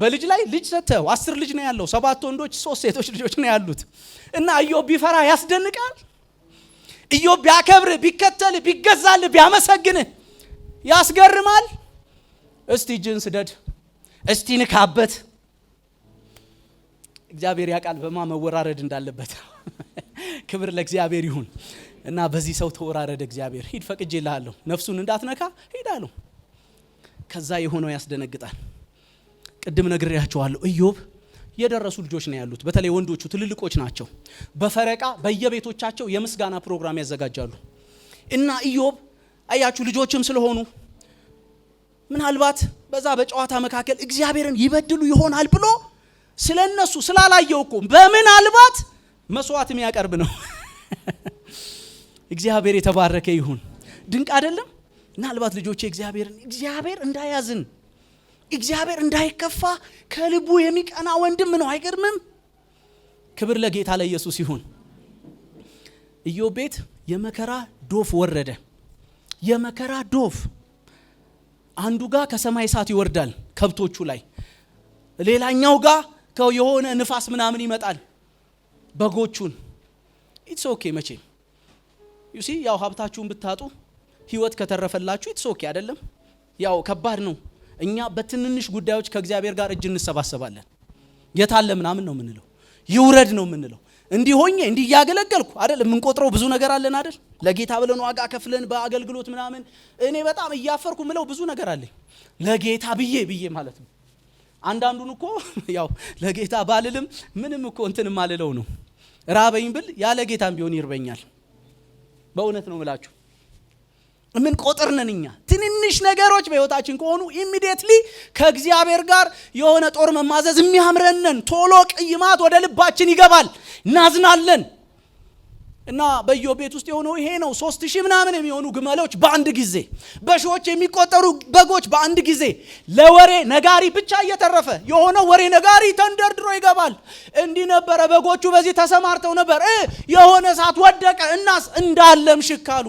በልጅ ላይ ልጅ ሰጥተው፣ 10 ልጅ ነው ያለው፣ 7 ወንዶች 3 ሴቶች ልጆች ነው ያሉት። እና ኢዮብ ቢፈራ ያስደንቃል? ኢዮብ ቢያከብር ቢከተል ቢገዛል ቢያመሰግን ያስገርማል? እስቲ እጅን ስደድ፣ እስቲ ንካበት። እግዚአብሔር ያውቃል በማ መወራረድ እንዳለበት። ክብር ለእግዚአብሔር ይሁን። እና በዚህ ሰው ተወራረደ እግዚአብሔር። ሂድ ፈቅጄልሃለሁ፣ ነፍሱን እንዳትነካ ሂድ አለው። ከዛ የሆነው ያስደነግጣል። ቅድም ነግሬያቸዋለሁ። ኢዮብ የደረሱ ልጆች ነው ያሉት። በተለይ ወንዶቹ ትልልቆች ናቸው። በፈረቃ በየቤቶቻቸው የምስጋና ፕሮግራም ያዘጋጃሉ። እና ኢዮብ አያችሁ ልጆችም ስለሆኑ ምናልባት በዛ በጨዋታ መካከል እግዚአብሔርን ይበድሉ ይሆናል ብሎ ስለነሱ ስላላየው እኮ በምናልባት መስዋዕት የሚያቀርብ ነው። እግዚአብሔር የተባረከ ይሁን። ድንቅ አይደለም? ምናልባት ልጆቼ እግዚአብሔር እንዳያዝን እግዚአብሔር እንዳይከፋ ከልቡ የሚቀና ወንድም ነው። አይገርምም? ክብር ለጌታ ለኢየሱስ ይሁን። ኢዮብ ቤት የመከራ ዶፍ ወረደ። የመከራ ዶፍ አንዱ ጋር ከሰማይ እሳት ይወርዳል ከብቶቹ ላይ፣ ሌላኛው ጋር የሆነ ንፋስ ምናምን ይመጣል በጎቹን። ኢትስ ኦኬ መቼ ዩሲ ያው ሀብታችሁን ብታጡ ህይወት ከተረፈላችሁ ኢትስ ኦኬ አይደለም? ያው ከባድ ነው። እኛ በትንንሽ ጉዳዮች ከእግዚአብሔር ጋር እጅ እንሰባሰባለን። የታለ ምናምን ነው ምንለው፣ ይውረድ ነው ምንለው። እንዲህ ሆኜ እንዲህ ያገለገልኩ አይደል? የምንቆጥረው ብዙ ነገር አለን አይደል? ለጌታ ብለን ዋጋ ከፍለን በአገልግሎት ምናምን። እኔ በጣም እያፈርኩ ምለው ብዙ ነገር አለኝ ለጌታ ብዬ ማለት ነው። አንዳንዱን እኮ ያው ለጌታ ባልልም ምንም እኮ እንትን ማልለው ነው። ራበኝ ብል ያለ ጌታም ቢሆን ይርበኛል። በእውነት ነው ምላችሁ። ምን ቆጥርነን እኛ ትንንሽ ነገሮች በህይወታችን ከሆኑ ኢሚዲየትሊ ከእግዚአብሔር ጋር የሆነ ጦር መማዘዝ የሚያምረነን ቶሎ ቅይማት ወደ ልባችን ይገባል፣ እናዝናለን። እና በኢዮብ ቤት ውስጥ የሆነው ይሄ ነው። 3000 ምናምን የሚሆኑ ግመሎች በአንድ ጊዜ፣ በሺዎች የሚቆጠሩ በጎች በአንድ ጊዜ። ለወሬ ነጋሪ ብቻ እየተረፈ የሆነ ወሬ ነጋሪ ተንደርድሮ ይገባል። እንዲህ ነበረ፣ በጎቹ በዚህ ተሰማርተው ነበር፣ የሆነ ሰዓት ወደቀ፣ እናስ እንዳለም ሽካሉ።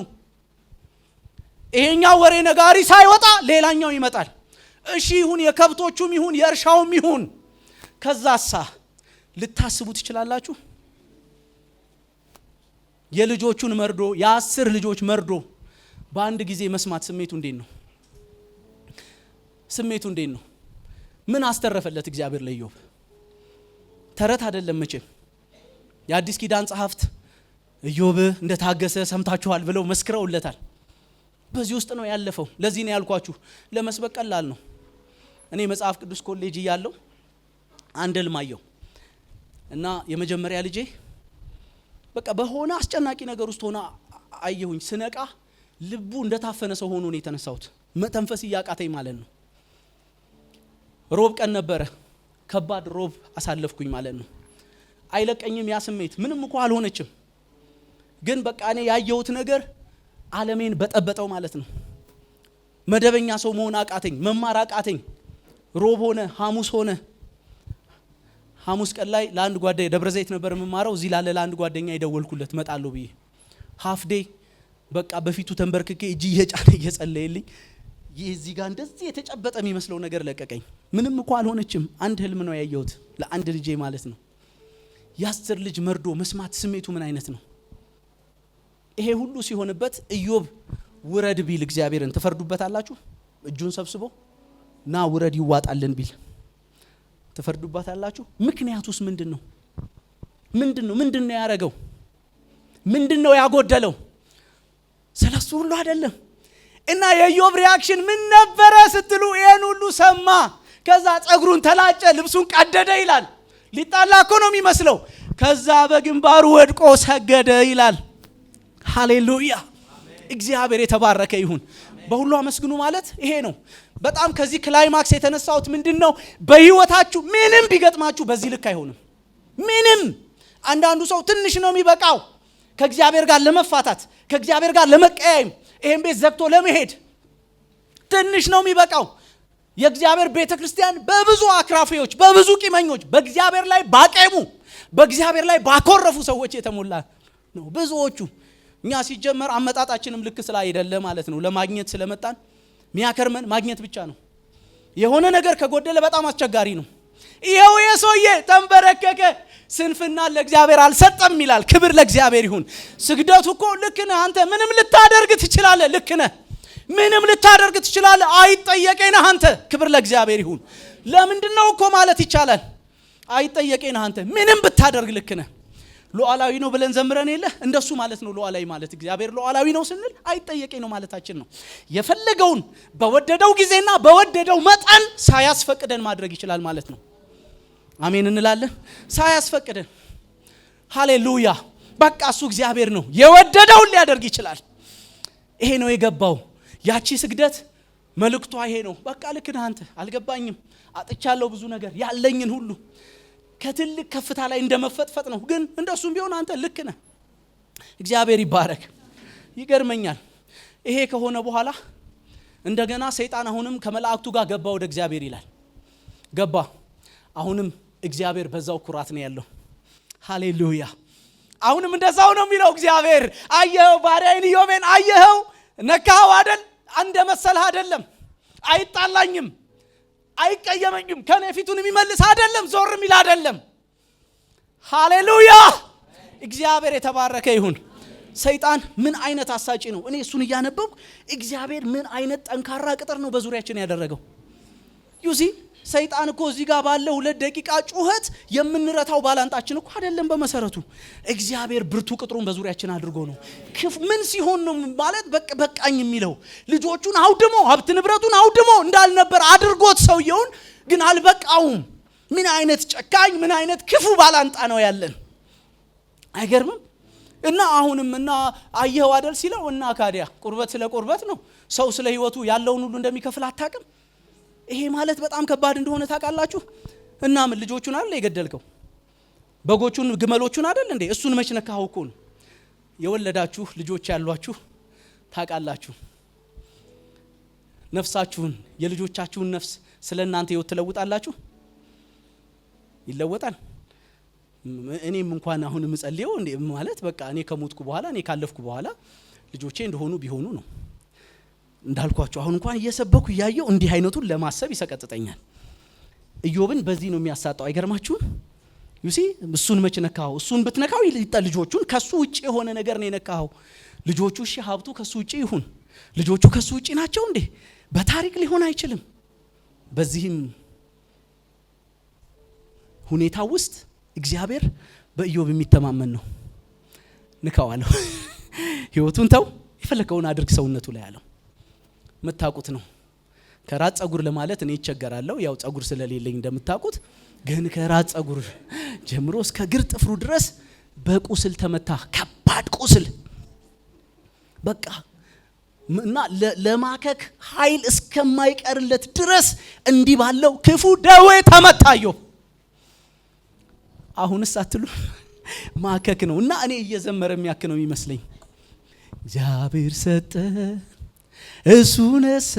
ይሄኛው ወሬ ነጋሪ ሳይወጣ ሌላኛው ይመጣል። እሺ ይሁን፣ የከብቶቹም ይሁን የእርሻውም ይሁን። ከዛሳ ልታስቡ ትችላላችሁ? የልጆቹን መርዶ፣ የ10 ልጆች መርዶ በአንድ ጊዜ መስማት ስሜቱ እንዴት ነው? ስሜቱ እንዴት ነው? ምን አስተረፈለት እግዚአብሔር ለኢዮብ? ተረት አይደለም መቼም። የአዲስ ኪዳን ጸሐፍት ኢዮብ እንደታገሰ ሰምታችኋል ብለው መስክረውለታል። በዚህ ውስጥ ነው ያለፈው። ለዚህ ነው ያልኳችሁ ለመስበክ ቀላል ነው። እኔ መጽሐፍ ቅዱስ ኮሌጅ እያለሁ አንድ ህልም አየሁ እና የመጀመሪያ ልጄ በቃ በሆነ አስጨናቂ ነገር ውስጥ ሆና አየሁኝ። ስነቃ ልቡ እንደታፈነ ሰው ሆኖ ነው የተነሳሁት። መተንፈስ እያቃተኝ ማለት ነው። ሮብ ቀን ነበረ። ከባድ ሮብ አሳለፍኩኝ ማለት ነው። አይለቀኝም ያ ስሜት። ምንም እንኳን አልሆነችም፣ ግን በቃ እኔ ያየሁት ነገር ዓለሜን በጠበጠው ማለት ነው። መደበኛ ሰው መሆን አቃተኝ፣ መማር አቃተኝ። ሮብ ሆነ፣ ሐሙስ ሆነ፣ ሐሙስ ቀን ላይ ለአንድ ጓደኛ ደብረ ዘይት ነበር የምማረው እዚህ ላለ ለአንድ ጓደኛ ይደወልኩለት መጣለው ብዬ ሃፍ ዴይ በቃ በፊቱ ተንበርክኬ እጂ እየጫነ እየጸለየልኝ እዚህ ጋር እንደዚህ የተጨበጠ የሚመስለው ነገር ለቀቀኝ። ምንም እንኳን አልሆነችም። አንድ ህልም ነው ያየሁት ለአንድ ልጄ ማለት ነው። ያስር ልጅ መርዶ መስማት ስሜቱ ምን አይነት ነው? ይሄ ሁሉ ሲሆንበት ኢዮብ ውረድ ቢል እግዚአብሔርን ትፈርዱበታላችሁ? እጁን ሰብስቦ ና ውረድ ይዋጣልን ቢል ትፈርዱበታላችሁ? ምክንያቱስ ምንድነው? ምንድነው ያረገው? ምንድነው ያጎደለው? ስለሱ ሁሉ አይደለም። እና የኢዮብ ሪአክሽን ምን ነበረ ስትሉ ይሄን ሁሉ ሰማ፣ ከዛ ጸጉሩን ተላጨ፣ ልብሱን ቀደደ ይላል። ሊጣላ እኮ ነው የሚመስለው። ከዛ በግንባሩ ወድቆ ሰገደ ይላል። ሃሌሉያ! እግዚአብሔር የተባረከ ይሁን። በሁሉ አመስግኑ ማለት ይሄ ነው። በጣም ከዚህ ክላይማክስ የተነሳውት ምንድነው? በህይወታችሁ ምንም ቢገጥማችሁ በዚህ ልክ አይሆንም። ምንም አንዳንዱ ሰው ትንሽ ነው የሚበቃው ከእግዚአብሔር ጋር ለመፋታት፣ ከእግዚአብሔር ጋር ለመቀያየም፣ ይሄን ቤት ዘግቶ ለመሄድ ትንሽ ነው የሚበቃው። የእግዚአብሔር ቤተክርስቲያን በብዙ አክራፊዎች፣ በብዙ ቂመኞች፣ በእግዚአብሔር ላይ ባቀሙ፣ በእግዚአብሔር ላይ ባኮረፉ ሰዎች የተሞላ ነው ብዙዎቹ። እኛ ሲጀመር አመጣጣችንም ልክ ስላይደለ ማለት ነው። ለማግኘት ስለመጣን ሚያከርመን ማግኘት ብቻ ነው። የሆነ ነገር ከጎደለ በጣም አስቸጋሪ ነው። ይሄው የሰውዬ ተንበረከከ፣ ስንፍና ለእግዚአብሔር አልሰጠም ይላል። ክብር ለእግዚአብሔር ይሁን። ስግደቱ እኮ ልክ ነህ አንተ፣ ምንም ልታደርግ ትችላለህ። ልክ ነህ፣ ምንም ልታደርግ ትችላለህ። አይጠየቀኝ አንተ። ክብር ለእግዚአብሔር ይሁን። ለምንድነው እኮ ማለት ይቻላል። አይጠየቀኝ አንተ፣ ምንም ብታደርግ ልክ ነህ። ሉዓላዊ ነው ብለን ዘምረን የለ እንደሱ ማለት ነው። ሉዓላዊ ማለት እግዚአብሔር ሉዓላዊ ነው ስንል አይጠየቀኝ ነው ማለታችን ነው። የፈለገውን በወደደው ጊዜና በወደደው መጠን ሳያስፈቅደን ማድረግ ይችላል ማለት ነው። አሜን እንላለን። ሳያስፈቅደን ሃሌሉያ። በቃ እሱ እግዚአብሔር ነው፣ የወደደውን ሊያደርግ ይችላል። ይሄ ነው የገባው። ያቺ ስግደት መልእክቷ ይሄ ነው። በቃ ልክ ነህ አንተ፣ አልገባኝም፣ አጥቻለሁ ብዙ ነገር፣ ያለኝን ሁሉ ከትልቅ ከፍታ ላይ እንደመፈጥፈጥ ነው። ግን እንደሱም ቢሆን አንተ ልክ ነህ። እግዚአብሔር ይባረክ። ይገርመኛል። ይሄ ከሆነ በኋላ እንደገና ሰይጣን አሁንም ከመላእክቱ ጋር ገባ ወደ እግዚአብሔር ይላል። ገባ። አሁንም እግዚአብሔር በዛው ኩራት ነው ያለው። ሃሌሉያ። አሁንም እንደዛው ነው የሚለው እግዚአብሔር። አየኸው ባሪያዬን ኢዮብን አየኸው፣ ነካኸው አይደል? አንደ መሰልህ አይደለም። አይጣላኝም፣ አይቀየመኝም፣ ከኔ ፊቱን የሚመልስ አይደለም፣ ዞር የሚል አይደለም። ሃሌሉያ። እግዚአብሔር የተባረከ ይሁን። ሰይጣን ምን አይነት አሳጪ ነው! እኔ እሱን እያነበብኩ እግዚአብሔር ምን አይነት ጠንካራ ቅጥር ነው በዙሪያችን ያደረገው። ዩሲ ሰይጣን እኮ እዚህ ጋር ባለው 2 ደቂቃ ጩኸት የምንረታው ባላንጣችን እኮ አይደለም። በመሰረቱ እግዚአብሔር ብርቱ ቅጥሩን በዙሪያችን አድርጎ ነው። ምን ሲሆን ነው ማለት በቃኝ የሚለው? ልጆቹን አውድሞ ሀብት ንብረቱን አውድሞ እንዳልነበር አድርጎት ሰውየውን ግን አልበቃውም። ምን አይነት ጨካኝ፣ ምን አይነት ክፉ ባላንጣ ነው ያለን! አይገርምም? እና አሁንም እና አየኸው አይደል ሲለው እና ካዲያ ቁርበት ስለ ቁርበት ነው። ሰው ስለ ህይወቱ ያለውን ሁሉ እንደሚከፍል አታውቅም? ይሄ ማለት በጣም ከባድ እንደሆነ ታውቃላችሁ። እና ምን ልጆቹን አይደል የገደልከው? በጎቹን ግመሎቹን አይደል እንዴ? እሱን መች ነካኸው እኮ ነው። የወለዳችሁ ልጆች ያሏችሁ ታውቃላችሁ። ነፍሳችሁን፣ የልጆቻችሁን ነፍስ ስለናንተ ህይወት ትለውጣላችሁ? ይለወጣል። እኔም እንኳን አሁን ምጸልየው እንዴ ማለት በቃ እኔ ከሞትኩ በኋላ እኔ ካለፍኩ በኋላ ልጆቼ እንደሆኑ ቢሆኑ ነው። እንዳልኳችሁ አሁን እንኳን እየሰበኩ ያየው እንዲህ አይነቱን ለማሰብ ይሰቀጥጠኛል። ኢዮብን በዚህ ነው የሚያሳጣው። አይገርማችሁም? ዩሲ እሱን መች ነካው? እሱን ብትነካው ልጆቹን ከሱ ውጪ የሆነ ነገር ነው የነካው። ልጆቹ እሺ ሀብቱ ከሱ ውጪ ይሁን፣ ልጆቹ ከሱ ውጪ ናቸው እንዴ? በታሪክ ሊሆን አይችልም። በዚህም ሁኔታ ውስጥ እግዚአብሔር በኢዮብ የሚተማመን ነው። ንካዋለሁ፣ ህይወቱን ተው፣ የፈለከውን አድርግ ሰውነቱ ላይ ያለው መታቁት ነው። ከራስ ጸጉር ለማለት እኔ ይቸገራለሁ፣ ያው ጸጉር ስለሌለኝ እንደምታቁት። ግን ከራስ ጸጉር ጀምሮ እስከ ግር ጥፍሩ ድረስ በቁስል ተመታ፣ ከባድ ቁስል በቃ እና ለማከክ ኃይል እስከማይቀርለት ድረስ እንዲህ ባለው ክፉ ደዌ ተመታዮ። አሁንስ አትሉ ማከክ ነው። እና እኔ እየዘመረ የሚያክነው ይመስለኝ። እግዚአብሔር ሰጠ እሱ ነሳ፣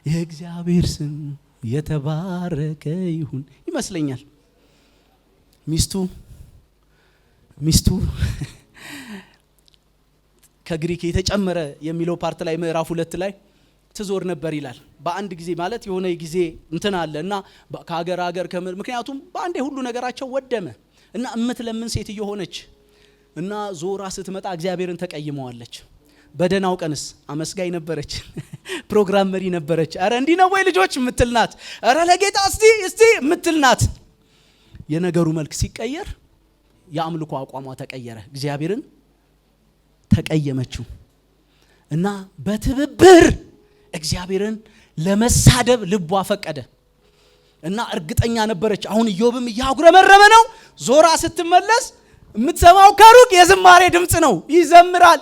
የእግዚአብሔር ስም የተባረከ ይሁን ይመስለኛል። ሚስቱ ከግሪክ የተጨመረ የሚለው ፓርት ላይ ምዕራፍ 2 ላይ ትዞር ነበር ይላል። በአንድ ጊዜ ማለት የሆነ ጊዜ እንትን አለና ከሀገር ሀገር ምክንያቱም በአንዴ ሁሉ ነገራቸው ወደመ እና እምትለምን ሴት እየሆነች እና ዞራ ስትመጣ እግዚአብሔርን ተቀይመዋለች። በደናው ቀንስ አመስጋኝ ነበረች፣ ፕሮግራም መሪ ነበረች። አረ እንዲህ ነው ወይ ልጆች ምትልናት፣ አረ ለጌታ እስቲ ምትልናት። የነገሩ መልክ ሲቀየር የአምልኮ አቋሟ ተቀየረ። እግዚአብሔርን ተቀየመችው እና በትብብር እግዚአብሔርን ለመሳደብ ልቧ ፈቀደ እና እርግጠኛ ነበረች። አሁን ኢዮብም እያጉረመረመ ነው። ዞራ ስትመለስ የምትሰማው ከሩቅ የዝማሬ ድምጽ ነው። ይዘምራል።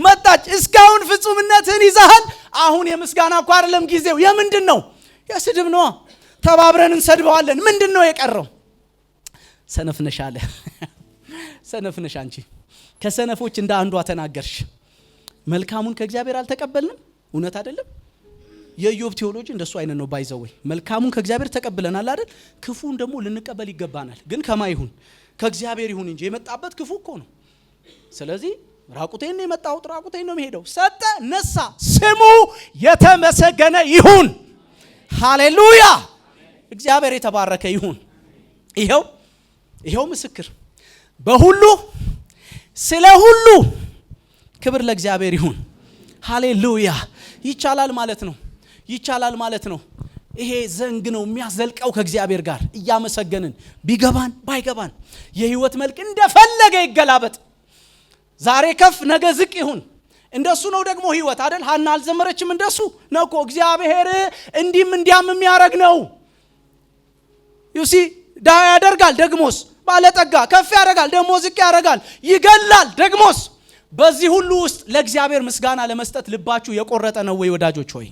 መጣች። እስካሁን ፍጹምነትን ይዛሃል። አሁን የምስጋና እኮ አይደለም ጊዜው። የምንድን ነው? የስድብ ነው። ተባብረን እንሰድበዋለን። ምንድን ነው የቀረው? ሰነፍነሽ አለ። ሰነፍነሽ አንቺ ከሰነፎች እንደ አንዷ ተናገርሽ። መልካሙን ከእግዚአብሔር አልተቀበልንም። እውነት አይደለም? የኢዮብ ቴዎሎጂ እንደሱ አይነት ነው። ባይዘወይ መልካሙን ከእግዚአብሔር ተቀብለናል አይደል? ክፉን ደግሞ ልንቀበል ይገባናል። ግን ከማ ይሁን? ከእግዚአብሔር ይሁን እንጂ የመጣበት ክፉ እኮ ነው። ስለዚህ ራቁቴን ነው የመጣው፣ ራቁቴን ነው የሚሄደው። ሰጠ፣ ነሳ፣ ስሙ የተመሰገነ ይሁን። ሃሌሉያ! እግዚአብሔር የተባረከ ይሁን። ይሄው ምስክር በሁሉ ስለ ሁሉ ክብር ለእግዚአብሔር ይሁን። ሃሌሉያ! ይቻላል ማለት ነው። ይሄ ዘንግ ነው የሚያዘልቀው ከእግዚአብሔር ጋር እያመሰገንን ቢገባን ባይገባን የህይወት መልክ እንደፈለገ ይገላበጥ። ዛሬ ከፍ ነገ ዝቅ ይሁን። እንደሱ ነው ደግሞ ህይወት አይደል? ሐና አልዘመረችም? እንደሱ ነው እኮ እግዚአብሔር እንዲም እንዲያም የሚያረግ ነው። ዩሲ ዳ ያደርጋል ደግሞስ ባለጠጋ፣ ከፍ ያደርጋል ደግሞ ዝቅ ያደርጋል፣ ይገላል ደግሞስ። በዚህ ሁሉ ውስጥ ለእግዚአብሔር ምስጋና ለመስጠት ልባችሁ የቆረጠ ነው ወይ ወዳጆች ሆይ?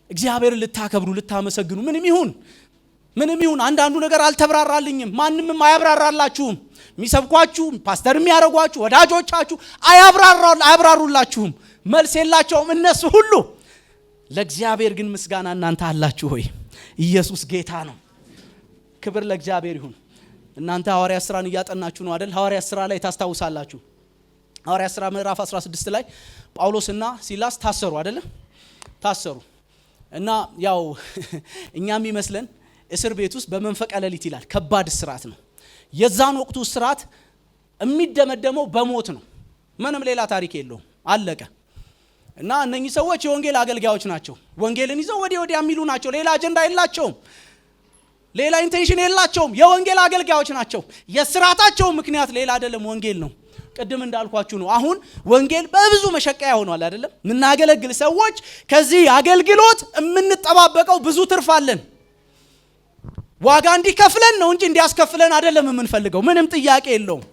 እግዚአብሔርን ልታከብሩ ልታመሰግኑ ምንም ይሁን አንዳንዱ ነገር አልተብራራልኝም፣ ማንንም አያብራራላችሁም። የሚሰብኳችሁ ፓስተር የሚያረጓችሁ ወዳጆቻችሁ አያብራሩላችሁም፣ መልስ የላቸውም እነሱ ሁሉ። ለእግዚአብሔር ግን ምስጋና እናንተ አላችሁ ሆይ? ኢየሱስ ጌታ ነው። ክብር ለእግዚአብሔር ይሁን። እናንተ ሐዋርያት ሥራን እያጠናችሁ ነው አይደል? ሐዋርያት ሥራ ላይ ታስታውሳላችሁ። ሐዋርያት ሥራ ምዕራፍ 16 ላይ ጳውሎስና ሲላስ ታሰሩ አይደል? ታሰሩ እና ያው እኛም ይመስለን እስር ቤት ውስጥ በመንፈቀ ሌሊት ይላል። ከባድ እስራት ነው። የዛን ወቅቱ እስራት የሚደመደመው በሞት ነው። ምንም ሌላ ታሪክ የለውም። አለቀ። እና እነኚህ ሰዎች የወንጌል አገልጋዮች ናቸው። ወንጌልን ይዘው ወዲያ የሚሉ ናቸው። ሌላ አጀንዳ የላቸውም። ሌላ ኢንቴንሽን የላቸውም። የወንጌል አገልጋዮች ናቸው። የስራታቸው ምክንያት ሌላ አይደለም፣ ወንጌል ነው። ቅድም እንዳልኳችሁ ነው። አሁን ወንጌል በብዙ መሸቀያ ሆኗል አይደለም? ምናገለግል ሰዎች ከዚህ አገልግሎት የምንጠባበቀው ብዙ ትርፍ አለን። ዋጋ እንዲከፍለን ነው እንጂ እንዲያስከፍለን አይደለም የምንፈልገው። ምንም ጥያቄ የለውም።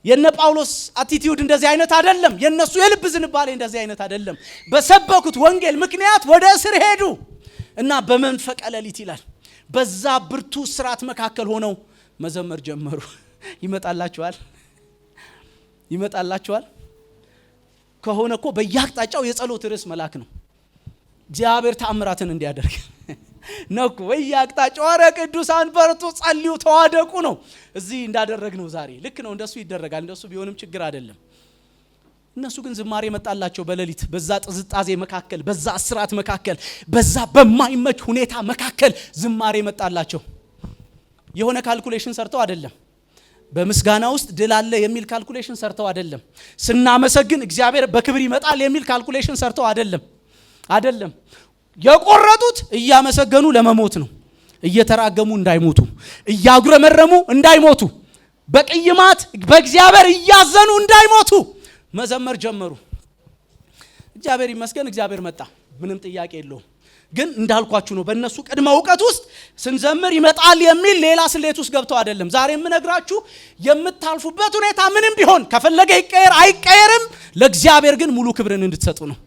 የነ ጳውሎስ አቲቲዩድ እንደዚህ አይነት አይደለም። የነሱ የልብ ዝንባሌ እንደዚህ አይነት አይደለም። በሰበኩት ወንጌል ምክንያት ወደ እስር ሄዱ እና በመንፈቀ ሌሊት ይላል በዛ ብርቱ ስራት መካከል ሆነው መዘመር ጀመሩ። ይመጣላችኋል ከሆነ እኮ በየአቅጣጫው የጸሎት ርዕስ መልአክ ነው። እግዚአብሔር ተአምራትን እንዲያደርግ ነው እኮ በየአቅጣጫው። ኧረ ቅዱሳን በርቱ፣ ጸልዩ፣ ተዋደቁ ነው። እዚህ እንዳደረግ ነው ዛሬ ልክ ነው። እንደሱ ይደረጋል። እንደሱ ቢሆንም ችግር አይደለም። እነሱ ግን ዝማሬ መጣላቸው በሌሊት በዛ ጥዝጣዜ መካከል፣ በዛ እስራት መካከል፣ በዛ በማይመች ሁኔታ መካከል ዝማሬ መጣላቸው። የሆነ ካልኩሌሽን ሰርተው አይደለም። በምስጋና ውስጥ ድል አለ የሚል ካልኩሌሽን ሰርተው አይደለም። ስናመሰግን እግዚአብሔር በክብር ይመጣል የሚል ካልኩሌሽን ሰርተው አይደለም። የቆረጡት እያመሰገኑ ለመሞት ነው። እየተራገሙ እንዳይሞቱ፣ እያጉረመረሙ እንዳይሞቱ፣ በቅይማት በእግዚአብሔር እያዘኑ እንዳይሞቱ መዘመር ጀመሩ። እግዚአብሔር ይመስገን፣ እግዚአብሔር መጣ። ምንም ጥያቄ የለውም። ግን እንዳልኳችሁ ነው። በእነሱ ቅድመ እውቀት ውስጥ ስንዘምር ይመጣል የሚል ሌላ ስሌት ውስጥ ገብተው አይደለም። ዛሬ የምነግራችሁ የምታልፉበት ሁኔታ ምንም ቢሆን ከፈለገ ይቀየር አይቀየርም፣ ለእግዚአብሔር ግን ሙሉ ክብርን እንድትሰጡ ነው።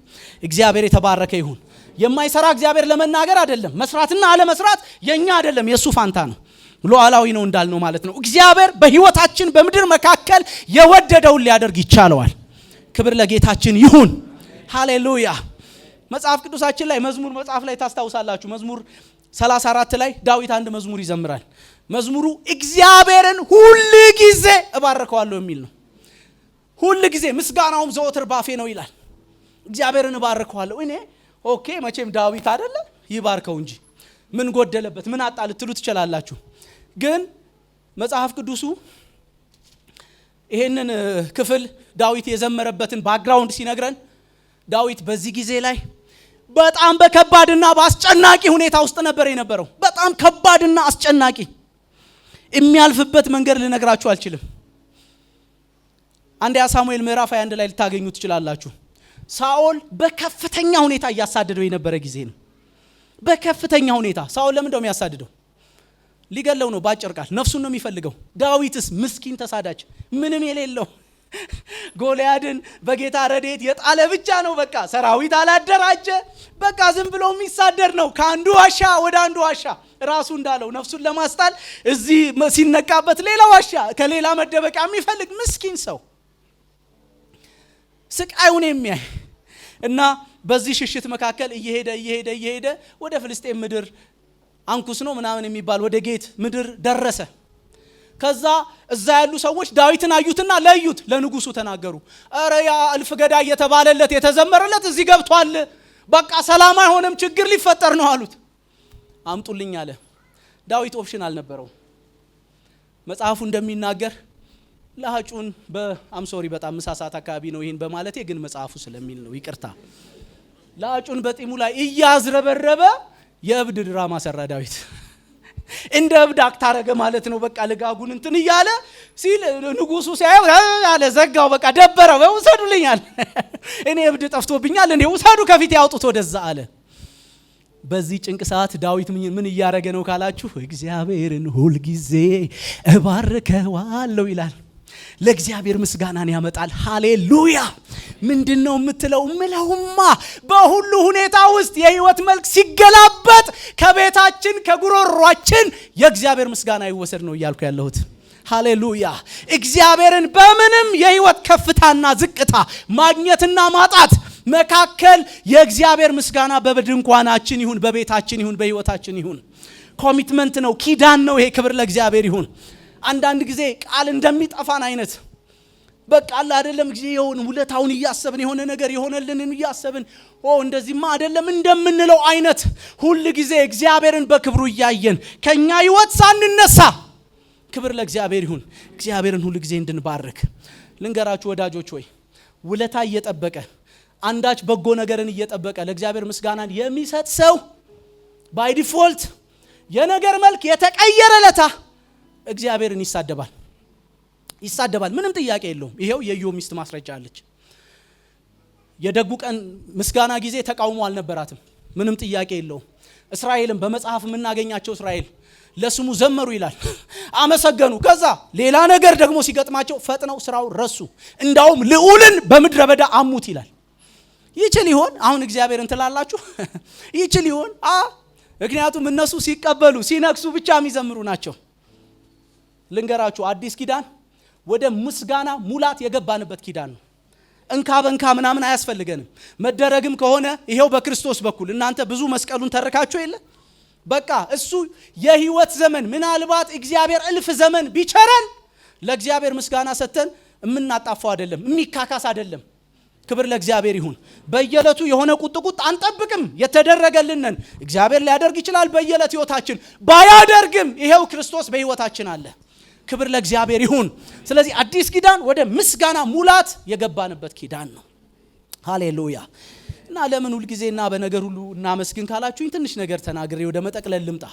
እግዚአብሔር የተባረከ ይሁን። የማይሰራ እግዚአብሔር ለመናገር አይደለም። መስራትና አለመስራት የኛ አይደለም፣ የሱ ፋንታ ነው። ሉዓላዊ ነው እንዳልነው ማለት ነው። እግዚአብሔር በህይወታችን በምድር መካከል የወደደውን ሊያደርግ ይቻለዋል። ክብር ለጌታችን ይሁን። ሃሌሉያ። መጽሐፍ ቅዱሳችን ላይ መዝሙር መጽሐፍ ላይ ታስታውሳላችሁ። መዝሙር 34 ላይ ዳዊት አንድ መዝሙር ይዘምራል። መዝሙሩ እግዚአብሔርን ሁሉ ጊዜ እባርከዋለሁ የሚል ነው። ሁሉ ጊዜ ምስጋናውም ዘወትር ባፌ ነው ይላል። እግዚአብሔርን እባርከዋለሁ። እኔ ኦኬ መቼም ዳዊት አይደለ ይባርከው እንጂ ምን ጎደለበት ምን አጣ ልትሉ ትችላላችሁ። ግን መጽሐፍ ቅዱሱ ይሄንን ክፍል ዳዊት የዘመረበትን ባክግራውንድ ሲነግረን ዳዊት በዚህ ጊዜ ላይ በጣም በከባድና በአስጨናቂ ሁኔታ ውስጥ ነበር የነበረው። በጣም ከባድና አስጨናቂ የሚያልፍበት መንገድ ልነግራችሁ አልችልም። አንደኛ ሳሙኤል ምዕራፍ 21 ላይ ልታገኙ ትችላላችሁ። ሳኦል በከፍተኛ ሁኔታ እያሳደደው የነበረ ጊዜ ነው። በከፍተኛ ሁኔታ ሳኦል ለምን እንደው የሚያሳድደው ሊገለው ነው። ባጭር ቃል ነፍሱን ነው የሚፈልገው። ዳዊትስ ምስኪን ተሳዳጅ ምንም የሌለው ጎልያድን በጌታ ረድኤት የጣለ ብቻ ነው። በቃ ሰራዊት አላደራጀ። በቃ ዝም ብሎ የሚሳደድ ነው ከአንዱ ዋሻ ወደ አንዱ ዋሻ። ራሱ እንዳለው ነፍሱን ለማስጣል እዚህ ሲነቃበት ሌላ ዋሻ ከሌላ መደበቂያ የሚፈልግ ምስኪን ሰው ስቃዩን የሚያይ እና በዚህ ሽሽት መካከል እየሄደ ወደ ፍልስጤም ምድር አንኩስ ነው ምናምን የሚባል ወደ ጌት ምድር ደረሰ። ከዛ እዛ ያሉ ሰዎች ዳዊትን አዩትና ለዩት፣ ለንጉሱ ተናገሩ። አረ ያ እልፍ ገዳይ የተባለለት የተዘመረለት እዚህ ገብቷል፣ በቃ ሰላም አይሆንም፣ ችግር ሊፈጠር ነው አሉት። አምጡልኝ አለ። ዳዊት ኦፕሽን አልነበረው። መጽሐፉ እንደሚናገር ለሃጩን በአምሶሪ በጣም ምሳሳት አካባቢ ነው ይሄን በማለቴ ግን መጽሐፉ ስለሚል ነው ይቅርታ። ለሃጩን በጢሙ ላይ እያዝረበረበ የእብድ ድራማ ሰራ ዳዊት። እንደ እብድ አክት አረገ ማለት ነው። በቃ ልጋጉን እንትን እያለ ሲል ንጉሱ ሲያየው አለ ዘጋው። በቃ ደበረው። ውሰዱልኛል እኔ እብድ ጠፍቶብኛል እኔ ውሰዱ ከፊት ያውጡት ወደዛ አለ። በዚህ ጭንቅ ሰዓት ዳዊት ምን እያረገ ነው ካላችሁ እግዚአብሔርን ሁል ጊዜ እባርከዋለሁ ይላል። ለእግዚአብሔር ምስጋናን ያመጣል። ሃሌሉያ። ምንድነው የምትለው? ምለውማ በሁሉ ሁኔታ ውስጥ የህይወት መልክ ሲገላበጥ ከቤታችን ከጉሮሯችን የእግዚአብሔር ምስጋና ይወሰድ ነው እያልኩ ያለሁት። ሃሌሉያ። እግዚአብሔርን በምንም የህይወት ከፍታና ዝቅታ ማግኘትና ማጣት መካከል የእግዚአብሔር ምስጋና በድንኳናችን ይሁን፣ በቤታችን ይሁን፣ በህይወታችን ይሁን። ኮሚትመንት ነው፣ ኪዳን ነው። ይሄ ክብር ለእግዚአብሔር ይሁን። አንዳንድ ጊዜ ቃል እንደሚጠፋን አይነት በቃ አለ አይደለም ጊዜ የሆነ ውለታውን እያሰብን የሆነ ነገር የሆነልንን እያሰብን እንደዚህማ አይደለም እንደምንለው አይነት ሁሉ ጊዜ እግዚአብሔርን በክብሩ እያየን ከኛ ህይወት ሳንነሳ ክብር ለእግዚአብሔር ይሁን። እግዚአብሔርን ሁሉ ጊዜ እንድንባርክ ልንገራችሁ ወዳጆች ሆይ ውለታ እየጠበቀ አንዳች በጎ ነገርን እየጠበቀ ለእግዚአብሔር ምስጋናን የሚሰጥ ሰው ባይ ዲፎልት የነገር መልክ የተቀየረለታ እግዚአብሔርን ይሳደባል። ምንም ጥያቄ የለውም። ይሄው የኢዮብ ሚስት ማስረጃ አለች። የደጉ ቀን ምስጋና ጊዜ ተቃውሞ አልነበራትም። ምንም ጥያቄ የለውም። እስራኤልም በመጽሐፍ የምናገኛቸው እስራኤል ለስሙ ዘመሩ ይላል፣ አመሰገኑ። ከዛ ሌላ ነገር ደግሞ ሲገጥማቸው ፈጥነው ስራው ረሱ፣ እንዳውም ልዑልን በምድረ በዳ አሙት ይላል። ይችል ይሆን አሁን እግዚአብሔርን ትላላችሁ? ይችል ይሆን? ምክንያቱም እነሱ ሲቀበሉ ሲነክሱ ብቻ የሚዘምሩ ናቸው። ልንገራችሁ አዲስ ኪዳን ወደ ምስጋና ሙላት የገባንበት ኪዳን ነው። እንካ በንካ ምናምን አያስፈልገንም። መደረግም ከሆነ ይሄው በክርስቶስ በኩል እናንተ ብዙ መስቀሉን ተረካችሁ የለ በቃ እሱ የህይወት ዘመን ምናልባት እግዚአብሔር እልፍ ዘመን ቢቸረን ለእግዚአብሔር ምስጋና ሰተን የምናጣፋው አይደለም፣ የሚካካስ አይደለም። ክብር ለእግዚአብሔር ይሁን። በየለቱ የሆነ ቁጥቁጥ አንጠብቅም። የተደረገልንን እግዚአብሔር ሊያደርግ ይችላል በየለት ህይወታችን። ባያደርግም ይሄው ክርስቶስ በህይወታችን አለ። ክብር ለእግዚአብሔር ይሁን። ስለዚህ አዲስ ኪዳን ወደ ምስጋና ሙላት የገባንበት ኪዳን ነው። ሃሌሉያ። እና ለምን ሁሉ ጊዜና በነገር ሁሉ እናመስግን ካላችሁኝ ትንሽ ነገር ተናግሬ ወደ መጠቅለል ልምጣ።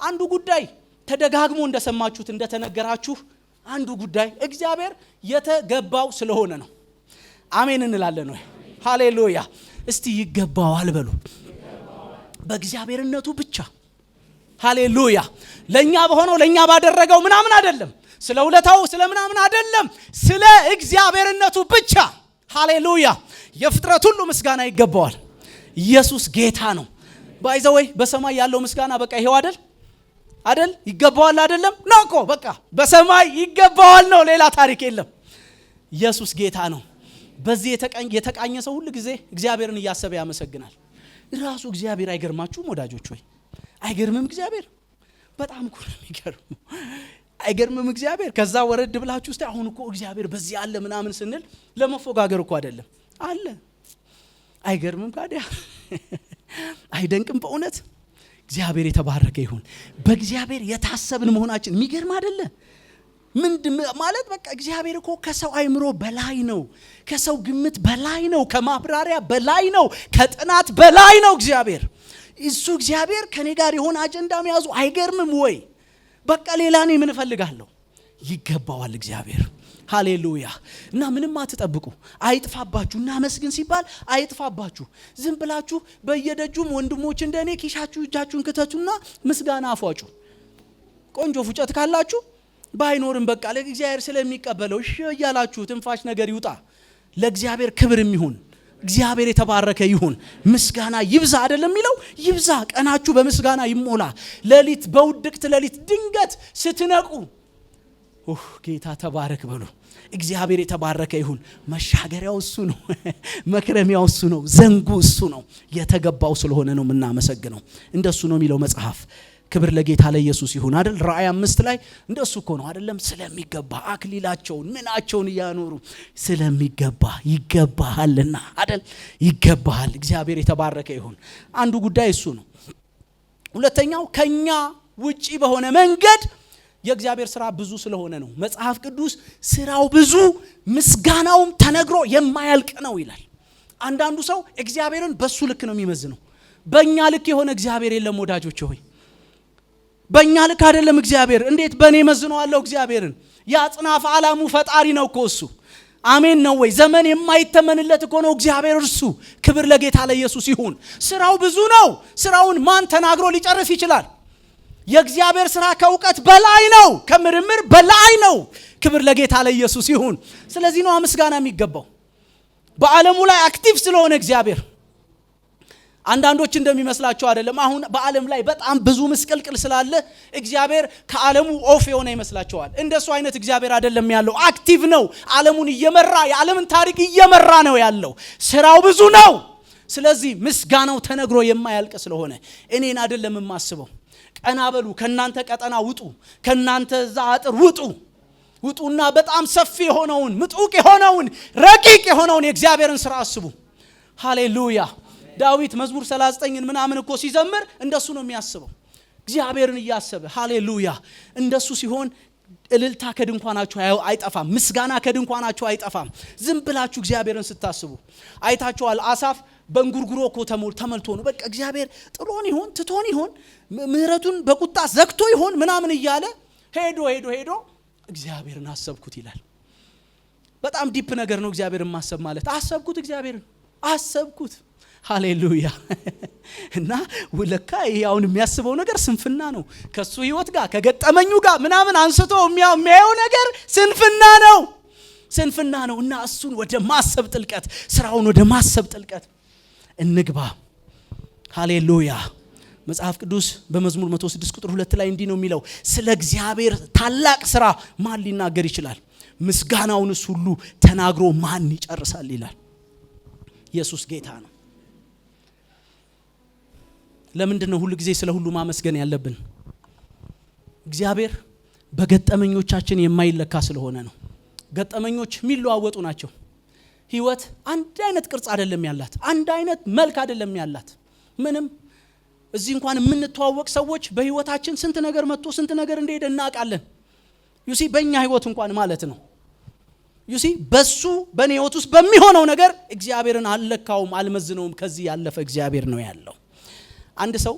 አንዱ ጉዳይ ተደጋግሞ እንደሰማችሁት እንደተነገራችሁ አንዱ ጉዳይ እግዚአብሔር የተገባው ስለሆነ ነው። አሜን እንላለን ወይ? ሃሌሉያ። እስቲ ይገባዋል በሉ። በእግዚአብሔርነቱ ብቻ ሃሌሉያ። ለኛ በሆነው ለኛ ባደረገው ምናምን አይደለም፣ ስለ ውለታው ስለ ምናምን አይደለም፣ ስለ እግዚአብሔርነቱ ብቻ ሃሌሉያ። የፍጥረት ሁሉ ምስጋና ይገባዋል። ኢየሱስ ጌታ ነው። ባይዘወይ በሰማይ ያለው ምስጋና በቃ ይሄው አይደል? ይገባዋል አይደለም? ነውኮ በቃ በሰማይ ይገባዋል ነው፣ ሌላ ታሪክ የለም። ኢየሱስ ጌታ ነው። በዚህ የተቃኘ ሰው ሁሉ ጊዜ እግዚአብሔርን እያሰበ ያመሰግናል። ራሱ እግዚአብሔር አይገርማችሁም ወዳጆች ወይ? አይገርምም? እግዚአብሔር በጣም እኮ ነው የሚገርመው። አይገርምም እግዚአብሔር? ከዛ ወረድ ብላችሁ እስቲ አሁን እኮ እግዚአብሔር በዚህ አለ ምናምን ስንል ለመፎጋገር እኮ አይደለም አለ። አይገርምም ታዲያ? አይደንቅም? በእውነት እግዚአብሔር የተባረከ ይሁን። በእግዚአብሔር የታሰብን መሆናችን የሚገርም አይደለ? ማለት በቃ እግዚአብሔር እኮ ከሰው አይምሮ በላይ ነው፣ ከሰው ግምት በላይ ነው፣ ከማብራሪያ በላይ ነው፣ ከጥናት በላይ ነው እግዚአብሔር። እሱ እግዚአብሔር ከኔ ጋር የሆነ አጀንዳ መያዙ አይገርምም ወይ? በቃ ሌላ እኔ ምን እፈልጋለሁ? ይገባዋል እግዚአብሔር። ሃሌሉያ። እና ምንም አትጠብቁ፣ አይጥፋባችሁ። እና መስግን ሲባል አይጥፋባችሁ። ዝም ብላችሁ በየደጁም ወንድሞች እንደኔ ኪሻችሁ እጃችሁን ከተቱና ምስጋና አፏጩ። ቆንጆ ፉጨት ካላችሁ ባይኖርም በቃ ለእግዚአብሔር ስለሚቀበለው እሺ እያላችሁ ትንፋሽ ነገር ይውጣ። ለእግዚአብሔር ክብር የሚሆን እግዚአብሔር የተባረከ ይሁን። ምስጋና ይብዛ አይደለም የሚለው? ይብዛ። ቀናችሁ በምስጋና ይሞላ። ሌሊት በውድቅት ሌሊት ድንገት ስትነቁ ጌታ ተባረክ በሉ። እግዚአብሔር የተባረከ ይሁን። መሻገሪያው እሱ ነው፣ መክረሚያው እሱ ነው፣ ዘንጉ እሱ ነው። የተገባው ስለሆነ ነው የምናመሰግነው። እንደሱ ነው የሚለው መጽሐፍ። ክብር ለጌታ ለኢየሱስ ይሁን አይደል? ራእይ 5 ላይ እንደሱ እኮ ነው አይደለም? ስለሚገባ አክሊላቸውን ምናቸውን እያኖሩ ስለሚገባ ይገባሃልና አይደል? ይገባሃል። እግዚአብሔር የተባረከ ይሁን። አንዱ ጉዳይ እሱ ነው። ሁለተኛው ከኛ ውጪ በሆነ መንገድ የእግዚአብሔር ስራ ብዙ ስለሆነ ነው። መጽሐፍ ቅዱስ ስራው ብዙ ምስጋናውም ተነግሮ የማያልቅ ነው ይላል። አንዳንዱ ሰው እግዚአብሔርን በሱ ልክ ነው የሚመዝነው። በእኛ ልክ የሆነ እግዚአብሔር የለም ወዳጆች ሆይ። በእኛ ልክ አይደለም እግዚአብሔር። እንዴት በእኔ መዝነዋለሁ እግዚአብሔርን? የአጽናፈ ዓለሙ ፈጣሪ ነው እኮ እሱ። አሜን ነው ወይ? ዘመን የማይተመንለት እኮ ነው እግዚአብሔር እርሱ። ክብር ለጌታ ለኢየሱስ ይሁን። ስራው ብዙ ነው። ስራውን ማን ተናግሮ ሊጨርስ ይችላል? የእግዚአብሔር ስራ ከእውቀት በላይ ነው፣ ከምርምር በላይ ነው። ክብር ለጌታ ለኢየሱስ ይሁን። ስለዚህ ነው ምስጋና የሚገባው በዓለሙ ላይ አክቲቭ ስለሆነ እግዚአብሔር። አንዳንዶች እንደሚመስላቸው አይደለም። አሁን በዓለም ላይ በጣም ብዙ ምስቅልቅል ስላለ እግዚአብሔር ከዓለሙ ኦፍ የሆነ ይመስላቸዋል። እንደሱ አይነት እግዚአብሔር አይደለም ያለው። አክቲቭ ነው። ዓለሙን እየመራ የዓለምን ታሪክ እየመራ ነው ያለው። ስራው ብዙ ነው። ስለዚህ ምስጋናው ተነግሮ የማያልቅ ስለሆነ እኔን አይደለም የማስበው። ቀና በሉ፣ ከናንተ ቀጠና ውጡ፣ ከናንተ ዛጥር ውጡና በጣም ሰፊ የሆነውን ምጡቅ የሆነውን ረቂቅ የሆነውን የእግዚአብሔርን ስራ አስቡ። ሃሌሉያ። ዳዊት መዝሙር 39 ምናምን እኮ ሲዘምር እንደሱ ነው የሚያስበው፣ እግዚአብሔርን እያሰበ። ሃሌሉያ። እንደሱ ሲሆን እልልታ ከድንኳናችሁ አይጠፋም፣ ምስጋና ከድንኳናችሁ አይጠፋም። ዝም ብላችሁ እግዚአብሔርን ስታስቡ አይታችኋል። አሳፍ በእንጉርጉሮ እኮ ተመልቶ ነው በቃ እግዚአብሔር ጥሎን ይሆን ትቶን ይሆን ምህረቱን በቁጣ ዘግቶ ይሆን ምናምን እያለ ሄዶ እግዚአብሔርን አሰብኩት ይላል። በጣም ዲፕ ነገር ነው እግዚአብሔርን ማሰብ ማለት። አሰብኩት፣ እግዚአብሔርን አሰብኩት። ሃሌሉያ። እና ወለካ ይሄውን የሚያስበው ነገር ስንፍና ነው። ከሱ ህይወት ጋር ከገጠመኙ ጋር ምናምን አንስቶ የሚያየው ነገር ስንፍና ነው። እና እሱን ወደ ማሰብ ጥልቀት፣ ስራውን ወደ ማሰብ ጥልቀት እንግባ። ሃሌሉያ። መጽሐፍ ቅዱስ በመዝሙር 106 ቁጥር 2 ላይ እንዲህ ነው የሚለው፣ ስለ እግዚአብሔር ታላቅ ስራ ማን ሊናገር ይችላል? ምስጋናውንስ ሁሉ ተናግሮ ማን ይጨርሳል ይላል። ኢየሱስ ጌታ ነው። ለምንድን ነው ሁሉ ጊዜ ስለ ሁሉ ማመስገን ያለብን? እግዚአብሔር በገጠመኞቻችን የማይለካ ስለሆነ ነው። ገጠመኞች የሚለዋወጡ ናቸው። ህይወት አንድ አይነት ቅርጽ አይደለም ያላት፣ አንድ አይነት መልክ አይደለም ያላት። ምንም እዚህ እንኳን የምንተዋወቅ ሰዎች በህይወታችን ስንት ነገር መጥቶ ስንት ነገር እንደሄደ እናውቃለን። ዩሲ በእኛ ህይወት እንኳን ማለት ነው። ዩሲ በሱ በኔ ህይወት ውስጥ በሚሆነው ነገር እግዚአብሔርን አልለካውም፣ አልመዝነውም። ከዚህ ያለፈ እግዚአብሔር ነው ያለው። አንድ ሰው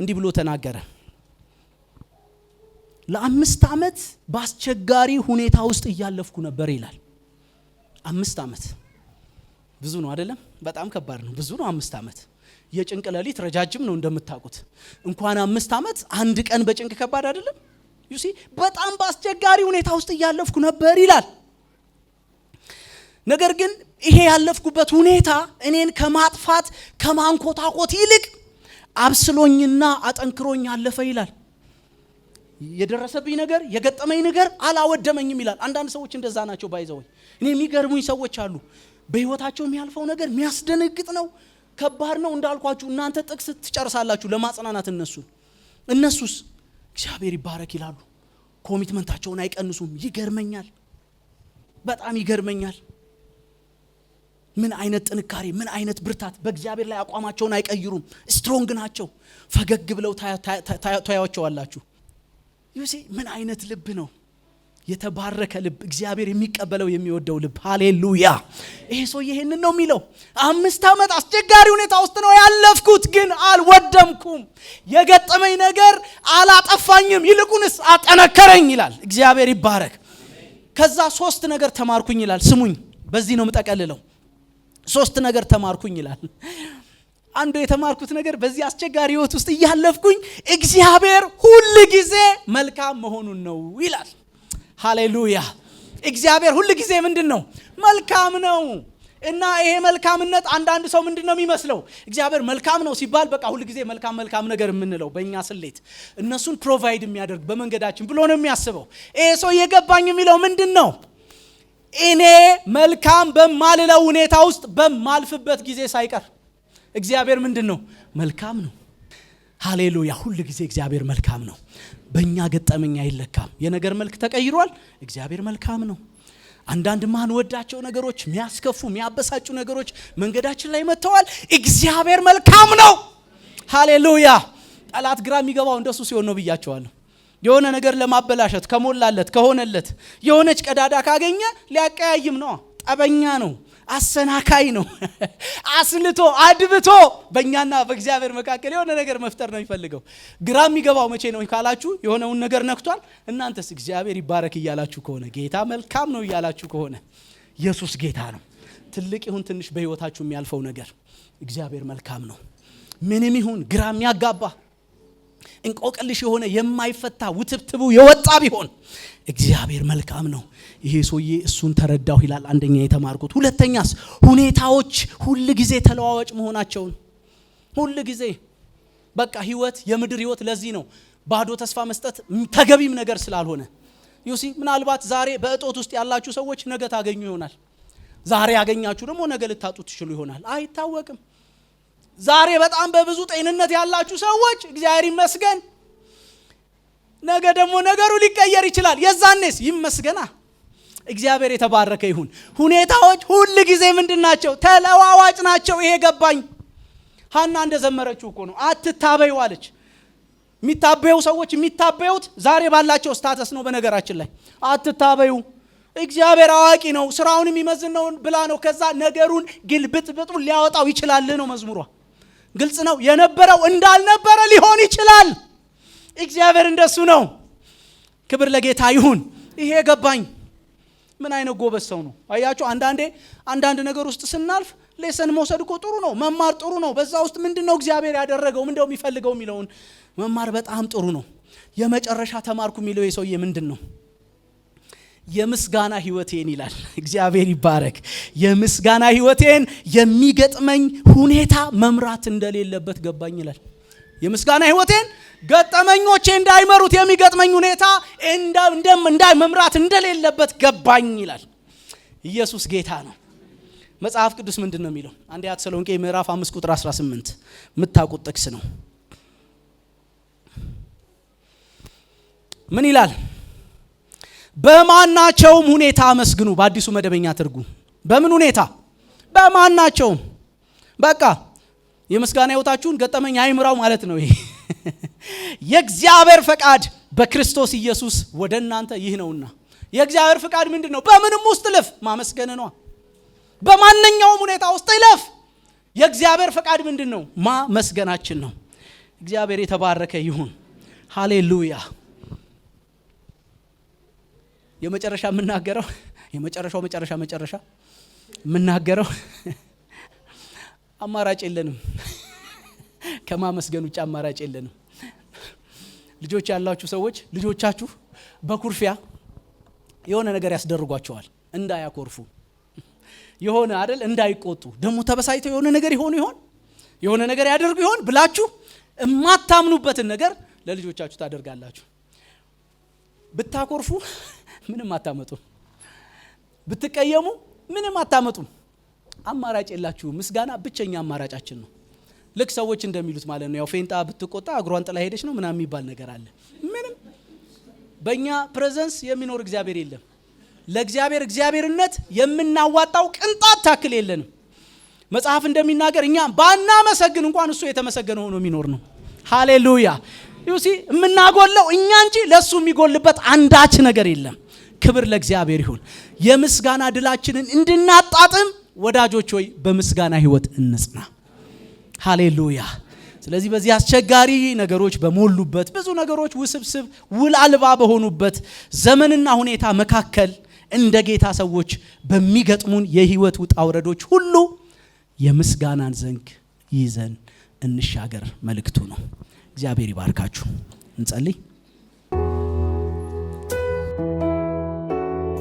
እንዲህ ብሎ ተናገረ። ለ5 ዓመት በአስቸጋሪ ሁኔታ ውስጥ እያለፍኩ ነበር ይላል። 5 ዓመት ብዙ ነው አይደለም? በጣም ከባድ ነው። ብዙ ነው 5 ዓመት። የጭንቅ ሌሊት ረጃጅም ነው እንደምታውቁት። እንኳን 5 ዓመት አንድ ቀን በጭንቅ ከባድ አይደለም? ዩሲ በጣም በአስቸጋሪ ሁኔታ ውስጥ እያለፍኩ ነበር ይላል። ነገር ግን ይሄ ያለፍኩበት ሁኔታ እኔን ከማጥፋት ከማንኮታኮት ይልቅ አብስሎኝና አጠንክሮኝ አለፈ ይላል። የደረሰብኝ ነገር የገጠመኝ ነገር አላወደመኝም ይላል። አንዳንድ ሰዎች እንደዛ ናቸው። ባይዘው እኔ የሚገርሙኝ ሰዎች አሉ። በህይወታቸው የሚያልፈው ነገር የሚያስደነግጥ ነው፣ ከባድ ነው። እንዳልኳችሁ እናንተ ጥቅስ ትጨርሳላችሁ ለማጽናናት እነሱ እነሱስ እግዚአብሔር ይባረክ ይላሉ። ኮሚትመንታቸውን አይቀንሱም። ይገርመኛል፣ በጣም ይገርመኛል። ምን አይነት ጥንካሬ፣ ምን አይነት ብርታት! በእግዚአብሔር ላይ አቋማቸውን አይቀይሩም። ስትሮንግ ናቸው። ፈገግ ብለው ታያቸዋላችሁ። ዩሲ ምን አይነት ልብ ነው! የተባረከ ልብ፣ እግዚአብሔር የሚቀበለው የሚወደው ልብ። ሃሌሉያ! ይሄ ሰው ይሄንን ነው የሚለው። 5 ዓመት አስቸጋሪ ሁኔታ ውስጥ ነው ያለፍኩት፣ ግን አልወደምኩም። የገጠመኝ ነገር አላጠፋኝም፣ ይልቁንስ አጠነከረኝ ይላል። እግዚአብሔር ይባረክ። ከዛ 3 ነገር ተማርኩኝ ይላል። ስሙኝ፣ በዚህ ነው የምጠቀልለው። 3 ነገር ተማርኩኝ ይላል። አንዱ የተማርኩት ነገር በዚህ አስቸጋሪ ህይወት ውስጥ እያለፍኩኝ እግዚአብሔር ሁሉ ጊዜ መልካም መሆኑን ነው ይላል። ሃሌሉያ! እግዚአብሔር ሁሉ ጊዜ ምንድነው? መልካም ነው። እና ይሄ መልካምነት አንዳንድ ሰው ምንድነው የሚመስለው? እግዚአብሔር መልካም ነው ሲባል በቃ ሁሉ ጊዜ መልካም ነገር የምንለው በእኛ ስሌት እነሱን ፕሮቫይድ የሚያደርግ በመንገዳችን ብሎ ነው የሚያስበው። ይሄ ሰው የገባኝ የሚለው ምንድነው? እኔ መልካም በማልለው ሁኔታ ውስጥ በማልፍበት ጊዜ ሳይቀር እግዚአብሔር ምንድነው? መልካም ነው። ሃሌሉያ! ሁሉ ጊዜ እግዚአብሔር መልካም ነው። በእኛ ገጠመኝ አይለካም። የነገር መልክ ተቀይሯል፣ እግዚአብሔር መልካም ነው። አንዳንድ ማንወዳቸው ነገሮች፣ የሚያስከፉ የሚያበሳጩ ነገሮች መንገዳችን ላይ መጥተዋል፣ እግዚአብሔር መልካም ነው። ሃሌሉያ! ጠላት ግራ የሚገባው እንደሱ ሲሆን ነው ብያቸዋለሁ። የሆነ ነገር ለማበላሸት ከሞላለት ከሆነለት የሆነች ቀዳዳ ካገኘ ሊያቀያይም ነው። ጠበኛ ነው፣ አሰናካይ ነው። አስልቶ አድብቶ በእኛና በእግዚአብሔር መካከል የሆነ ነገር መፍጠር ነው የሚፈልገው። ግራ የሚገባው መቼ ነው ካላችሁ፣ የሆነውን ነገር ነክቷል። እናንተስ እግዚአብሔር ይባረክ እያላችሁ ከሆነ፣ ጌታ መልካም ነው እያላችሁ ከሆነ፣ ኢየሱስ ጌታ ነው። ትልቅ ይሁን ትንሽ በህይወታችሁ የሚያልፈው ነገር እግዚአብሔር መልካም ነው። ምንም ይሁን ግራ የሚያጋባ እንቆቅልሽ የሆነ የማይፈታ ውትብትቡ የወጣ ቢሆን እግዚአብሔር መልካም ነው። ይሄ ሰውዬ እሱን ተረዳው ይላል። አንደኛ የተማርኩት። ሁለተኛስ ሁኔታዎች ሁሉ ጊዜ ተለዋዋጭ መሆናቸውን። ሁሉ ጊዜ በቃ ህይወት፣ የምድር ህይወት ለዚህ ነው ባዶ ተስፋ መስጠት ተገቢም ነገር ስላልሆነ። ዩሲ ምናልባት ዛሬ በእጦት ውስጥ ያላችሁ ሰዎች ነገ ታገኙ ይሆናል። ዛሬ ያገኛችሁ ደግሞ ነገ ልታጡ ትችሉ ይሆናል። አይታወቅም። ዛሬ በጣም በብዙ ጤንነት ያላችሁ ሰዎች እግዚአብሔር ይመስገን፣ ነገ ደግሞ ነገሩ ሊቀየር ይችላል። የዛኔስ ይመስገና። እግዚአብሔር የተባረከ ይሁን። ሁኔታዎች ሁሉ ጊዜ ምንድናቸው? ተለዋዋጭ ናቸው። ይሄ ገባኝ። ሐና እንደዘመረችው እኮ ነው። አትታበዩ አለች። የሚታበዩ ሰዎች የሚታበዩት ዛሬ ባላቸው ስታተስ ነው። በነገራችን ላይ አትታበዩ፣ እግዚአብሔር አዋቂ ነው፣ ስራውን የሚመዝነው ብላ ነው። ከዛ ነገሩን ግልብጥብጡን ሊያወጣው ይችላል ነው መዝሙሯ። ግልጽ ነው። የነበረው እንዳልነበረ ሊሆን ይችላል። እግዚአብሔር እንደሱ ነው። ክብር ለጌታ ይሁን። ይሄ ገባኝ። ምን አይነት ጎበዝ ሰው ነው! አያችሁ፣ አንዳንድ ነገር ውስጥ ስናልፍ ሌሰን መውሰድ እኮ ጥሩ ነው፣ መማር ጥሩ ነው። በዛ ውስጥ ምንድነው እግዚአብሔር ያደረገው፣ ምንድነው የሚፈልገው የሚለውን መማር በጣም ጥሩ ነው። የመጨረሻ ተማርኩ የሚለው የሰውዬ ምንድነው? የምስጋና ህይወቴን ይላል። እግዚአብሔር ይባረክ። የምስጋና ህይወቴን የሚገጥመኝ ሁኔታ መምራት እንደሌለበት ገባኝ ይላል። የምስጋና ህይወቴን ገጠመኞቼ እንዳይመሩት የሚገጥመኝ ሁኔታ እንዳይ መምራት እንደሌለበት ገባኝ ይላል። ኢየሱስ ጌታ ነው። መጽሐፍ ቅዱስ ምንድነው የሚለው? አንደኛ ተሰሎንቄ ምዕራፍ 5 ቁጥር 18 የምታውቁት ጥቅስ ነው። ምን ይላል? በማናቸውም ሁኔታ አመስግኑ። በአዲሱ መደበኛ ትርጉም በምን ሁኔታ? በማናቸውም። በቃ የምስጋና ህይወታችሁን ገጠመኝ አይምራው ማለት ነው። ይሄ የእግዚአብሔር ፈቃድ በክርስቶስ ኢየሱስ ወደ እናንተ ይህ ነውና። የእግዚአብሔር ፈቃድ ምንድነው? በምንም ውስጥ ልፍ ማመስገን ነው። በማንኛውም ሁኔታ ውስጥ ይለፍ። የእግዚአብሔር ፈቃድ ምንድነው? ማመስገናችን ነው። እግዚአብሔር የተባረከ ይሁን። ሃሌሉያ። የመጨረሻ የምናገረው መጨረሻ የምናገረው አማራጭ የለንም። ከማመስገን ውጭ አማራጭ የለንም። ልጆች ያላችሁ ሰዎች ልጆቻችሁ በኩርፊያ የሆነ ነገር ያስደርጓቸዋል እንዳያኮርፉ፣ የሆነ አይደል እንዳይቆጡ፣ ደግሞ ተበሳይተው የሆነ ነገር የሆነ ነገር ያደርጉ ይሆን ብላችሁ የማታምኑበትን ነገር ለልጆቻችሁ ታደርጋላችሁ። ብታኮርፉ ምንም አታመጡም። ብትቀየሙ ምንም አታመጡም። አማራጭ የላችሁ። ምስጋና ብቸኛ አማራጫችን ነው። ልክ ሰዎች እንደሚሉት ማለት ነው። ያው ፌንጣ ብትቆጣ እግሯን ጥላ ሄደች ነው ምናምን የሚባል ነገር አለ። ምንም በእኛ ፕሬዘንስ የሚኖር እግዚአብሔር የለም። ለእግዚአብሔር እግዚአብሔርነት የምናዋጣው ቅንጣት ታክል የለንም። መጽሐፍ እንደሚናገር እኛ ባናመሰግን እንኳን እሱ የተመሰገነ ሆኖ የሚኖር ነው። ሃሌሉያ። ዩሲ የምናጎለው እኛ እንጂ ለሱ የሚጎልበት አንዳች ነገር የለም። ክብር ለእግዚአብሔር ይሁን። የምስጋና ድላችንን እንድናጣጥም ወዳጆች ሆይ በምስጋና ህይወት እንጽና። ሃሌሉያ። ስለዚህ በዚህ አስቸጋሪ ነገሮች በሞሉበት ብዙ ነገሮች ውስብስብ ውል አልባ በሆኑበት ዘመንና ሁኔታ መካከል እንደ ጌታ ሰዎች በሚገጥሙን የህይወት ውጣ ውረዶች ሁሉ የምስጋናን ዘንግ ይዘን እንሻገር መልእክቱ ነው። እግዚአብሔር ይባርካችሁ። እንጸልይ።